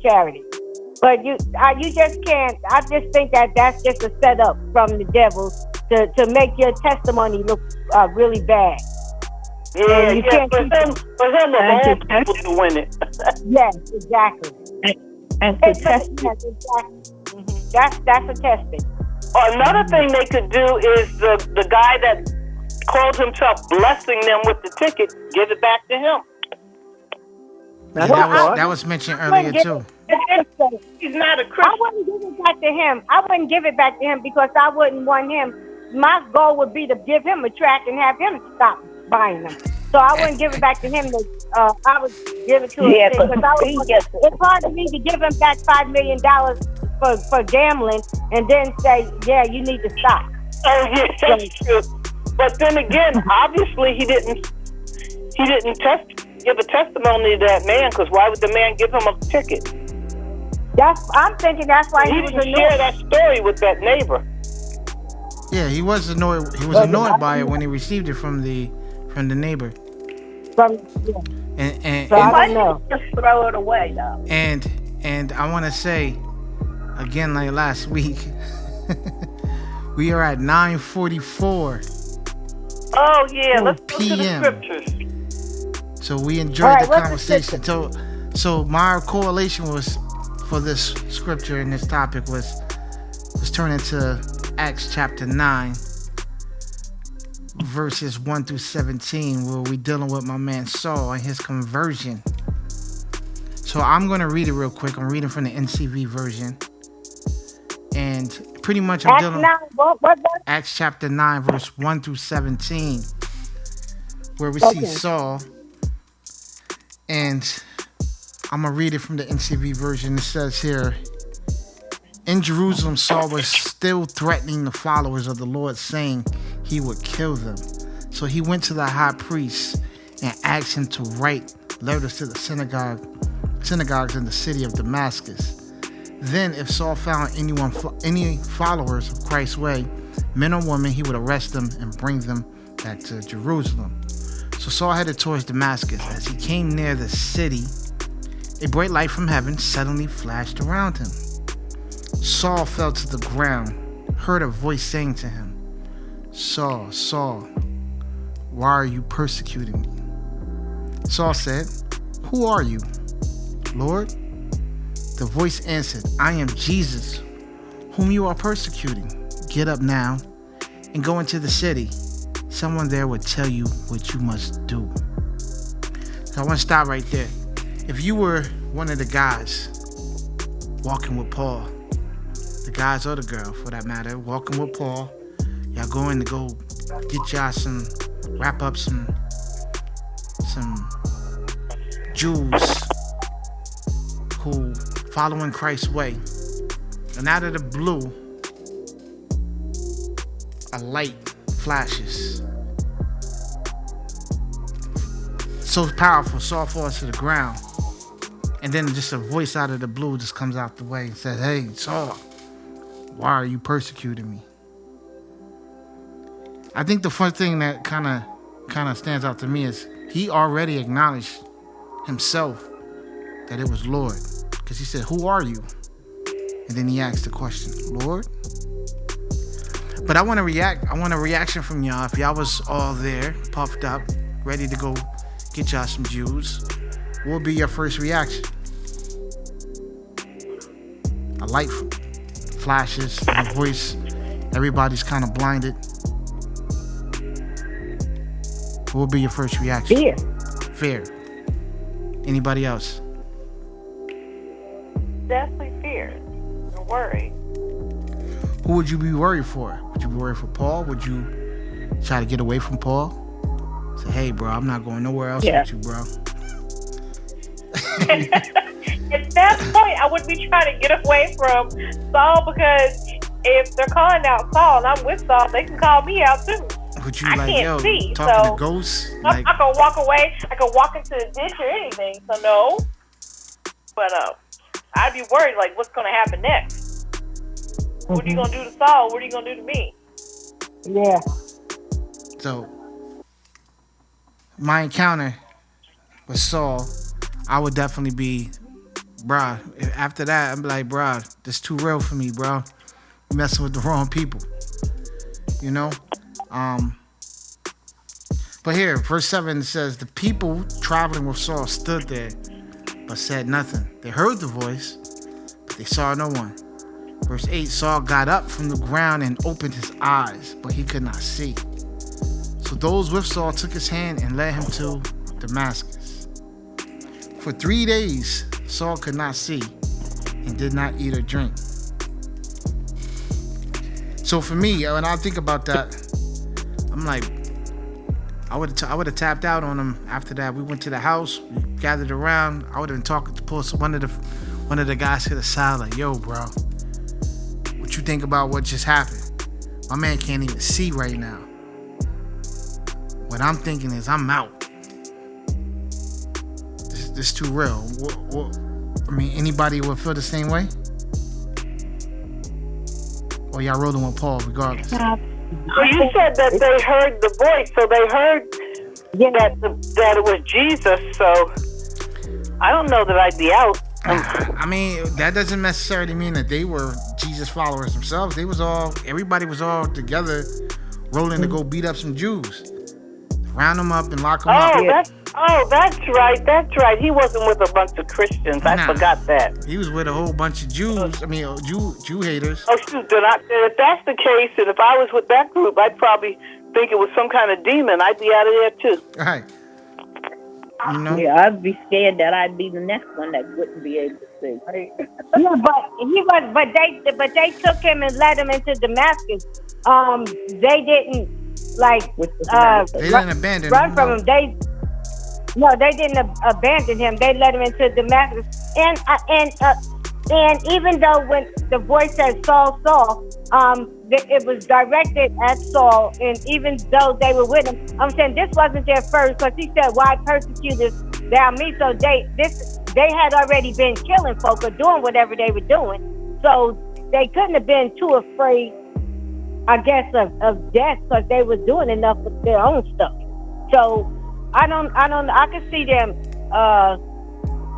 [SPEAKER 4] charity. But you just can't. I just think that's just a setup from the devil to make your testimony look really bad.
[SPEAKER 7] Yeah, for him of all people to win it.
[SPEAKER 4] Yes, exactly.
[SPEAKER 8] And to test it.
[SPEAKER 4] Yes, exactly. Mm-hmm. That's a testing.
[SPEAKER 7] Another thing they could do is the guy that called himself blessing them with the ticket, give it back to him.
[SPEAKER 1] That was mentioned earlier too.
[SPEAKER 7] He's not a Christian.
[SPEAKER 4] I wouldn't give it back to him. I wouldn't give it back to him because I wouldn't want him. My goal would be to give him a track and have him stop buying them. So I wouldn't give it back to him. I would give it to him.
[SPEAKER 3] Yeah,
[SPEAKER 4] because it's hard for me to give him back $5 million for gambling and then say, yeah, you need to stop.
[SPEAKER 7] Oh yeah, that's true. But then again, obviously he didn't give a testimony to that man, because why would the man give him a ticket?
[SPEAKER 4] I'm thinking that's why
[SPEAKER 7] he
[SPEAKER 4] was
[SPEAKER 7] didn't share that story with that neighbor.
[SPEAKER 1] Yeah, he was annoyed. He was annoyed by it when he received it from the neighbor. And
[SPEAKER 4] so I don't know.
[SPEAKER 3] Just throw it away though.
[SPEAKER 1] And I want to say again, like last week, we are at 9:44.
[SPEAKER 7] Oh yeah, let's go to the
[SPEAKER 1] PM.
[SPEAKER 7] scriptures.
[SPEAKER 1] So we enjoyed the conversation. So my correlation was for this scripture and this topic was turning to Acts chapter 9, verses 1 through 17, where we're dealing with my man Saul and his conversion. So I'm going to read it real quick. I'm reading from the NCV version. And pretty much I'm dealing with Acts chapter 9, verse 1 through 17, where we see Saul. And I'm going to read it from the NCV version. It says here, in Jerusalem, Saul was still threatening the followers of the Lord, saying he would kill them. So he went to the high priest and asked him to write letters to the synagogues in the city of Damascus. Then, if Saul found any followers of Christ's way, men or women, he would arrest them and bring them back to Jerusalem. So Saul headed towards Damascus. As he came near the city, a bright light from heaven suddenly flashed around him. Saul fell to the ground, heard a voice saying to him, Saul, Saul, why are you persecuting me? Saul said, who are you, Lord? The voice answered, I am Jesus, whom you are persecuting. Get up now and go into the city. Someone there will tell you what you must do. So I want to stop right there. If you were one of the guys walking with Paul, the guys or the girl for that matter, walking with Paul, y'all going to go get y'all wrap up some Jews who following Christ's way, and out of the blue, a light flashes. So powerful, Saul falls to the ground, and then just a voice out of the blue just comes out the way and says, hey, Saul, why are you persecuting me? I think the first thing that kind of stands out to me is he already acknowledged himself that it was Lord, because he said, who are you? And then he asked the question, Lord? But I want a reaction from y'all. If y'all was all there, puffed up, ready to go get y'all some Jews, what would be your first reaction? A light flashes, a voice, everybody's kind of blinded. What would be your first reaction? Fear. Anybody else?
[SPEAKER 5] Definitely fear and worry.
[SPEAKER 1] Who would you be worried for? Would you be worried for Paul? Would you try to get away from Paul? Say, hey, bro, I'm not going nowhere else with you, bro.
[SPEAKER 5] At that point, I would be trying to get away from Saul, because if they're calling out Saul and I'm with Saul, they can call me out too.
[SPEAKER 1] Would you
[SPEAKER 5] I
[SPEAKER 1] like,
[SPEAKER 5] can't see,
[SPEAKER 1] talking
[SPEAKER 5] so
[SPEAKER 1] to ghosts?
[SPEAKER 5] I can walk away. I can walk into the ditch or anything. So no, but I'd be worried. Like, what's going to happen next? What are you going to do to Saul? What are you going to do to me?
[SPEAKER 4] Yeah.
[SPEAKER 1] So, my encounter with Saul, I would definitely be, bruh. After that, I'm like, bruh, this too real for me, bro. You messing with the wrong people, you know. But here, verse 7 says, the people traveling with Saul stood there, but said nothing. They heard the voice, but they saw no one. Verse 8, Saul got up from the ground and opened his eyes, but he could not see. So those with Saul took his hand and led him to Damascus. For 3 days, Saul could not see and did not eat or drink. So for me, when I think about that, I'm like, I would have tapped out on him after that. We went to the house, we gathered around. I would have been talking to one of the guys to the side, like, yo, bro, what you think about what just happened? My man can't even see right now. What I'm thinking is, I'm out. This too real. I mean, anybody would feel the same way? Or y'all rolling with Paul regardless?
[SPEAKER 7] Well, you said that they heard the voice, so they heard that it was Jesus. So I don't know that I'd be out.
[SPEAKER 1] I mean, that doesn't necessarily mean that they were Jesus followers themselves. Everybody was all together, rolling to go beat up some Jews, round them up and lock them up.
[SPEAKER 7] That's right. He wasn't with a bunch of Christians. I forgot that.
[SPEAKER 1] He was with a whole bunch of Jews. I mean, Jew haters.
[SPEAKER 7] Oh, shoot. If that's the case, and if I was with that group, I'd probably think it was some kind of demon. I'd be out of there, too.
[SPEAKER 1] Right. You know?
[SPEAKER 3] Yeah, I'd be scared that I'd be the next one that wouldn't be able to see. Right?
[SPEAKER 4] Yeah, but they took him and led him into Damascus. They didn't
[SPEAKER 1] they didn't abandon
[SPEAKER 4] run
[SPEAKER 1] him.
[SPEAKER 4] from him. No, they didn't abandon him. They let him into Damascus. And even though when the voice said Saul, Saul, it was directed at Saul. And even though they were with him, I'm saying this wasn't their first, because he said, "Why persecutest thou me?" So they had already been killing folk or doing whatever they were doing. So they couldn't have been too afraid, I guess, of death, because they were doing enough with their own stuff. So I can see them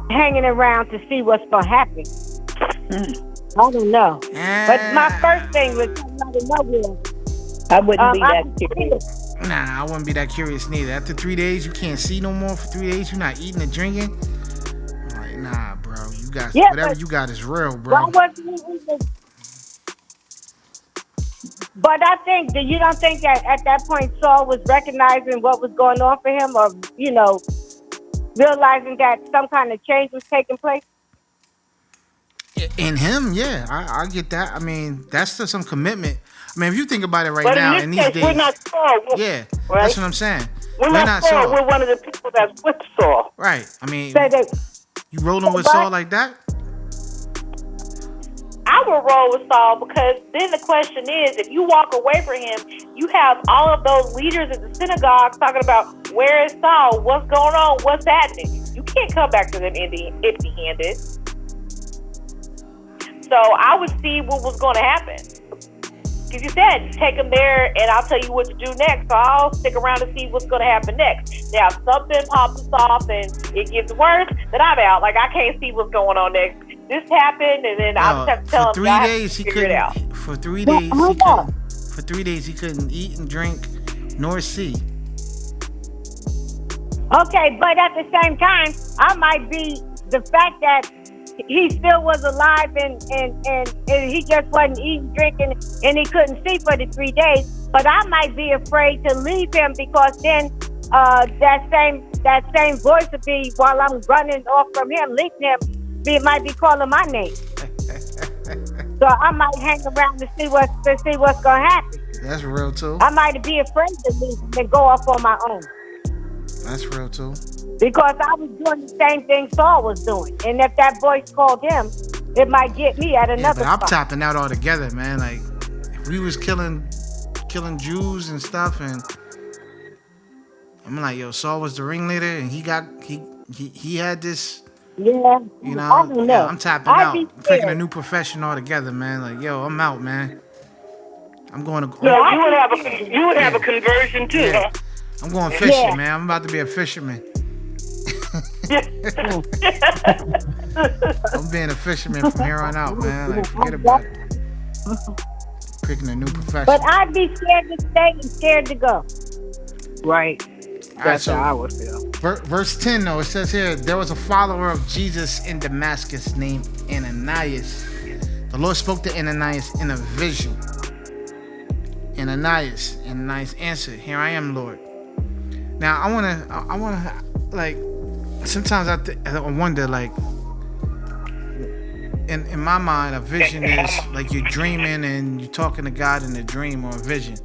[SPEAKER 4] hanging around to see what's gonna happen. I don't know. But my first thing was out of nowhere.
[SPEAKER 3] I wouldn't be that curious.
[SPEAKER 1] Nah, I wouldn't be that curious neither. After 3 days, you can't see no more for 3 days. You're not eating or drinking. I'm like, nah, bro. You got whatever you got is real, bro.
[SPEAKER 4] Why wasn't he even? But I think that you don't think that at that point Saul was recognizing what was going on for him, or realizing that some kind of change was taking place.
[SPEAKER 1] In him, yeah, I get that. I mean, that's still some commitment. I mean, if you think about it right
[SPEAKER 7] But
[SPEAKER 1] now,
[SPEAKER 7] in
[SPEAKER 1] in
[SPEAKER 7] this
[SPEAKER 1] these
[SPEAKER 7] case,
[SPEAKER 1] days,
[SPEAKER 7] we're not Saul.
[SPEAKER 1] yeah,
[SPEAKER 7] right?
[SPEAKER 1] that's what I'm saying.
[SPEAKER 7] We're not Saul. We're one of the people that's with Saul.
[SPEAKER 1] Right. I mean,
[SPEAKER 4] So they,
[SPEAKER 1] you rolling with Saul like that?
[SPEAKER 5] I would roll with Saul, because then the question is, if you walk away from him, you have all of those leaders at the synagogue talking about, where is Saul? What's going on? What's happening? You can't come back to them empty-handed. So I would see what was going to happen. Because you said, you take them there and I'll tell you what to do next. So I'll stick around to see what's going to happen next. Now, if something pops off and it gets worse, then I'm out. Like, I can't see what's going on next. This happened, and then I'll just have to tell him.
[SPEAKER 1] For 3 days, he couldn't. For 3 days, he couldn't. For 3 days, he couldn't eat and drink nor see.
[SPEAKER 4] okay, but at the same time, I might be the fact that he still was alive and he just wasn't eating, drinking, and he couldn't see for the 3 days. But I might be afraid to leave him, because then that same voice would be, while I'm running off from him, leaving him, it might be calling my name. So I might hang around to see what's gonna happen.
[SPEAKER 1] That's real too.
[SPEAKER 4] I might be afraid to leave him and go off on my own.
[SPEAKER 1] That's real too.
[SPEAKER 4] Because I was doing the same thing Saul was doing. And if that voice called him, it might get me at another
[SPEAKER 1] but I'm
[SPEAKER 4] spot.
[SPEAKER 1] tapping out altogether, man. Like, if we was killing Jews and stuff, and I'm like, yo, Saul was the ringleader, and he had this.
[SPEAKER 4] Yeah,
[SPEAKER 1] You know,
[SPEAKER 4] I don't know.
[SPEAKER 1] yeah, I'm tapping
[SPEAKER 4] I'd
[SPEAKER 1] out.
[SPEAKER 4] be
[SPEAKER 1] I'm picking a
[SPEAKER 4] scared.
[SPEAKER 1] new profession altogether, man. Like, yo, I'm out, man. I'm going to.
[SPEAKER 7] Yeah, you would have a conversion too.
[SPEAKER 1] Yeah. I'm going fishing,
[SPEAKER 4] Yeah.
[SPEAKER 1] man. I'm about to be a fisherman. I'm being a fisherman from here on out, man. Like, forget about it. Picking a new profession.
[SPEAKER 4] But I'd be scared to stay and scared to go.
[SPEAKER 8] Right.
[SPEAKER 1] All right,
[SPEAKER 8] That's
[SPEAKER 1] so
[SPEAKER 8] how I would feel.
[SPEAKER 1] verse 10, though, it says here, there was a follower of Jesus in Damascus named Ananias. The Lord spoke to Ananias in a vision. Ananias answered, "Here I am, Lord." Now, I wanna, like, sometimes I wonder, like, in my mind, a vision is like you're dreaming and you're talking to God in a dream or a vision.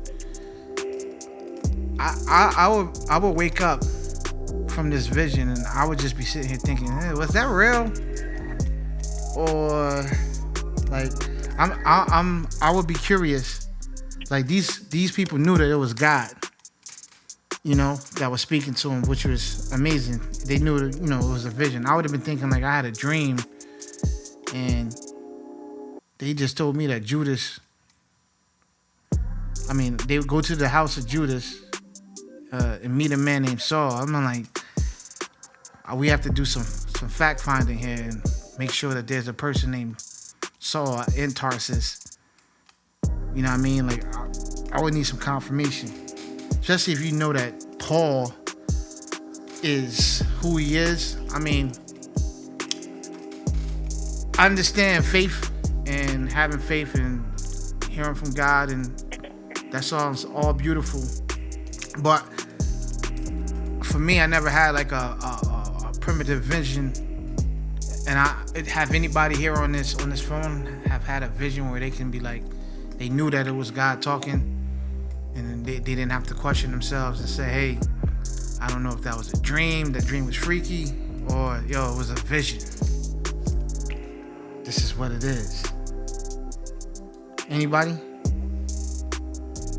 [SPEAKER 1] I would wake up from this vision and I would just be sitting here thinking, hey, was that real? Or like I would be curious. Like these people knew that it was God, you know, that was speaking to them, which was amazing. They knew that, you know, it was a vision. I would have been thinking like I had a dream and they just told me that Judas, I mean, they would go to the house of Judas and meet a man named Saul. I'm like, we have to do some fact finding here and make sure that there's a person named Saul in Tarsus. You know what I mean? Like, I would need some confirmation, especially if you know that Paul is who he is. I mean, I understand faith and having faith and hearing from God, and that sounds all beautiful. But for me, I never had like a primitive vision, and I have anybody here on this phone have had a vision where they can be like, they knew that it was God talking, and they didn't have to question themselves and say, hey, I don't know if that was a dream, the dream was freaky, or it was a vision. This is what it is. Anybody?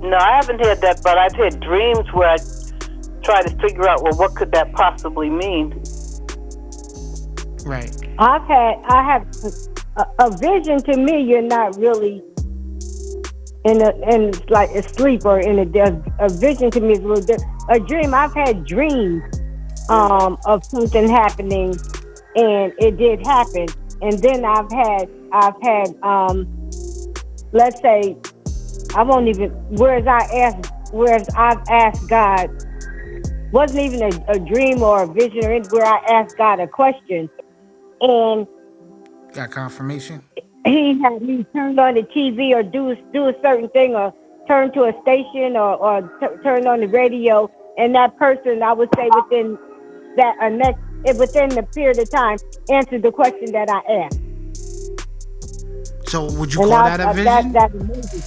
[SPEAKER 7] No, I haven't had that, but I've had dreams where I try to figure out, well, what could that possibly mean?
[SPEAKER 1] Right.
[SPEAKER 4] I have a vision. To me, you're not really in like a sleep or in a vision. To me is a dream. I've had dreams of something happening, and it did happen. And then I've had let's say, I won't even, whereas I've asked God, wasn't even a dream or a vision or anything, where I asked God a question, and
[SPEAKER 1] got confirmation.
[SPEAKER 4] He had me turn on the TV or do a certain thing, or turn to a station, or turn on the radio, and that person, I would say within the period of time, answered the question that I asked.
[SPEAKER 1] So would you call that a vision?
[SPEAKER 4] That's amazing.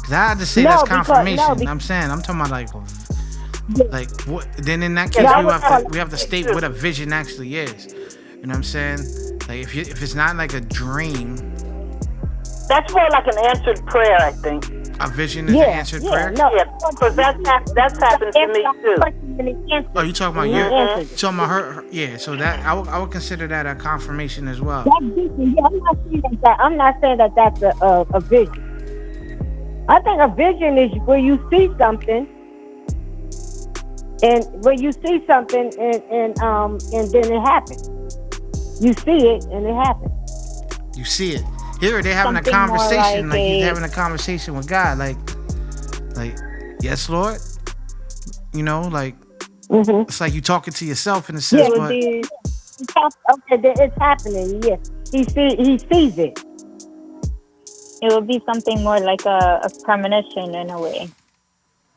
[SPEAKER 1] Cause I had to say that's confirmation. I'm talking about like what? Then in that case, we have to state what a vision actually is. You know what I'm saying? Like if it's not like a dream,
[SPEAKER 7] that's more like an answered prayer, I think.
[SPEAKER 1] A vision is an answered prayer.
[SPEAKER 7] No, because that's happened to me too.
[SPEAKER 1] Oh, you talking about you talking about her? Yeah. So that I would consider that a confirmation as well.
[SPEAKER 4] I'm not saying that that's a vision. I think a vision is where you see something, and then it happens. You see it and it happens.
[SPEAKER 1] You see it. Here they're having something a conversation, like he's having a conversation with God, like yes, Lord. You know, like it's like you talking to yourself in a sense.
[SPEAKER 4] Yeah, it's happening. Yeah, he sees it.
[SPEAKER 6] It would be something more like a premonition in a way.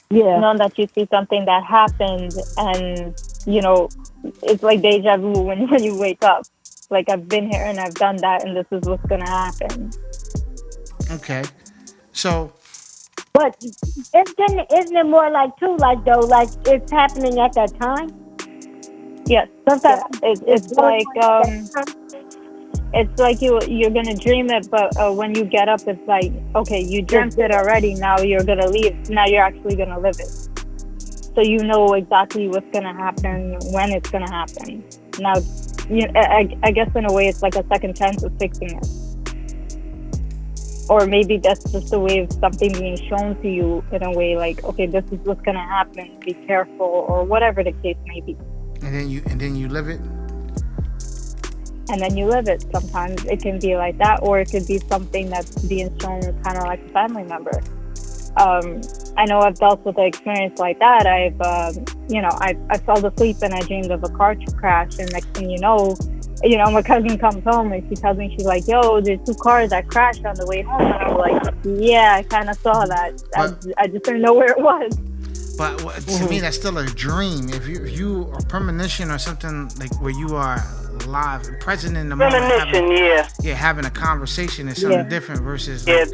[SPEAKER 4] Yeah.
[SPEAKER 6] You know, that you see something that happened, and it's like deja vu when you wake up. Like, I've been here and I've done that, and this is what's gonna happen.
[SPEAKER 1] Okay, so.
[SPEAKER 4] But isn't it more like like it's happening at that time?
[SPEAKER 6] Yes.
[SPEAKER 4] Sometimes
[SPEAKER 6] it's like you're gonna dream it, but when you get up, it's like, okay, you dreamt it already. Now you're gonna leave. Now you're actually gonna live it. So you know exactly what's gonna happen, when it's gonna happen. Now, I guess in a way it's like a second chance of fixing it. Or maybe that's just a way of something being shown to you in a way, like, okay, this is what's gonna happen. Be careful, or whatever the case may be.
[SPEAKER 1] And then you live it.
[SPEAKER 6] And then you live it. Sometimes it can be like that, or it could be something that's being shown kind of like a family member. I know I've dealt with an experience like that. I fell asleep and I dreamed of a car crash, and next thing you know, my cousin comes home and she tells me, she's like, yo, there's 2 cars that crashed on the way home. And I'm like, yeah, I kind of saw that. I just didn't know where it was.
[SPEAKER 1] But to me, that's still a dream. If you a premonition or something like where you are live, present in the moment, having a conversation is something different versus I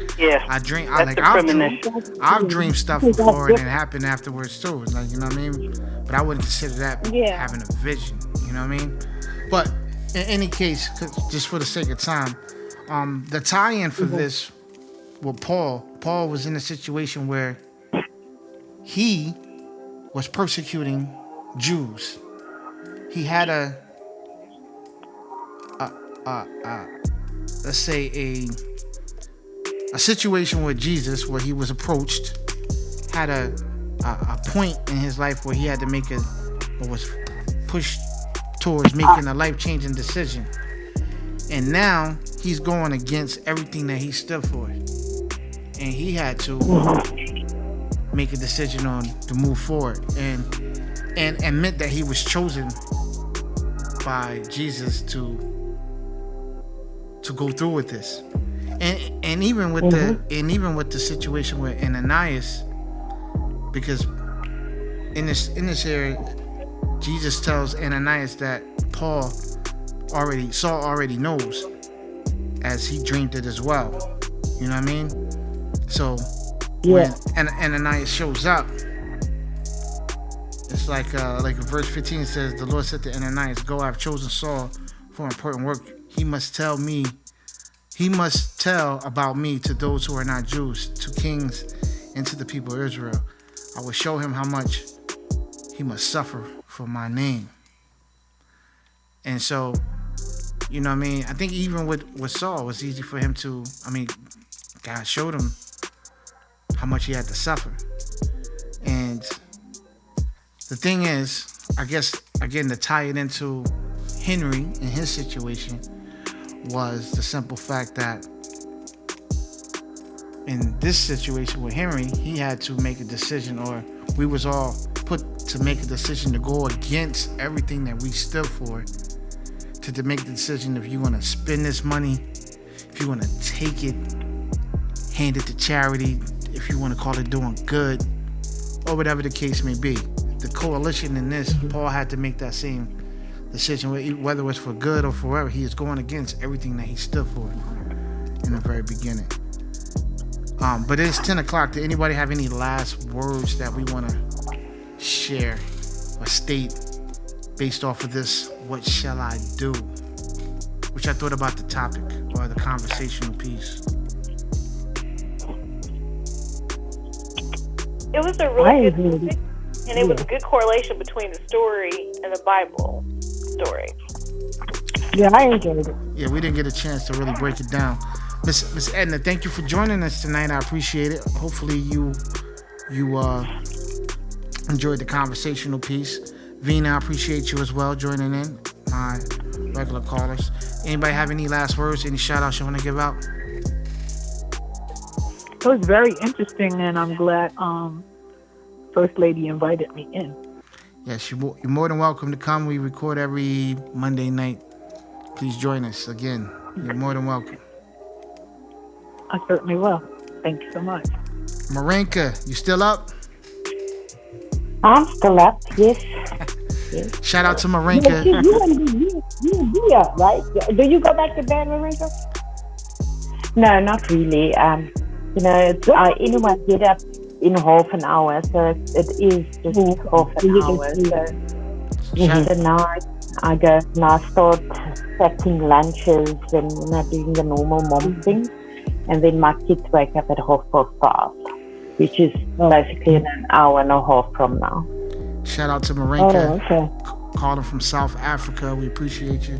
[SPEAKER 1] dream. I've dreamed stuff before and it happened afterwards too. Like, you know what I mean? But I wouldn't consider that having a vision. You know what I mean? But in any case, just for the sake of time, the tie-in for this with Paul was in a situation where he was persecuting Jews. He had let's say a situation with Jesus where he was approached, had a point in his life where he had to was pushed towards making a life-changing decision. And now he's going against everything that he stood for. And he had to make a decision to move forward and admit that he was chosen by Jesus to go through with this. And even with the situation with Ananias, because in this area, Jesus tells Ananias that Saul already knows, as he dreamed it as well. You know what I mean? So when Ananias shows up, it's It's like verse 15 says, the Lord said to Ananias, "Go, I've chosen Saul for important work. He must tell about me to those who are not Jews, to kings, and to the people of Israel. I will show him how much he must suffer for my name." And so, you know what I mean? I think even with Saul, it was easy for him to, God showed him how much he had to suffer. And the thing is, I guess, again, to tie it into Henry and his situation was the simple fact that in this situation with Henry, he had to make a decision, or we was all put to make a decision to go against everything that we stood for, to make the decision if you want to spend this money, if you want to take it, hand it to charity, if you want to call it doing good, or whatever the case may be. The coalition in this, Paul had to make that same decision, whether it was for good or for whatever. He is going against everything that he stood for in the very beginning. But it's 10 o'clock. Did anybody have any last words that we want to share or state based off of this, what shall I do? Which I thought about the topic or the conversational piece.
[SPEAKER 5] It was a really good topic, and it was a good correlation between the story and the Bible story.
[SPEAKER 4] Yeah, I enjoyed it.
[SPEAKER 1] Yeah, we didn't get a chance to really break it down. Miss Edna, thank you for joining us tonight. I appreciate it. Hopefully you enjoyed the conversational piece. Vina, I appreciate you as well joining in, my regular callers. Anybody have any last words, any shout outs you want to give out?
[SPEAKER 8] It was very interesting, and I'm glad First Lady invited me in.
[SPEAKER 1] Yes, you're more than welcome to come. We record every Monday night. Please join us again. You're more than welcome.
[SPEAKER 8] I certainly will. Thank you so much.
[SPEAKER 1] Marinka, you still up?
[SPEAKER 2] I'm still up, yes.
[SPEAKER 1] Shout out to Marinka.
[SPEAKER 4] You and be up, right? Do you go back to bed, Marinka?
[SPEAKER 2] No, not really. I anyway get up in half an hour, so it is just half an hour. So now I go and I start packing lunches and doing the normal mom thing, and then my kids wake up at 5:30, which is basically an hour and a half from now.
[SPEAKER 1] Shout out to Marinka.
[SPEAKER 2] Oh, okay.
[SPEAKER 1] Calling from South Africa. We appreciate you.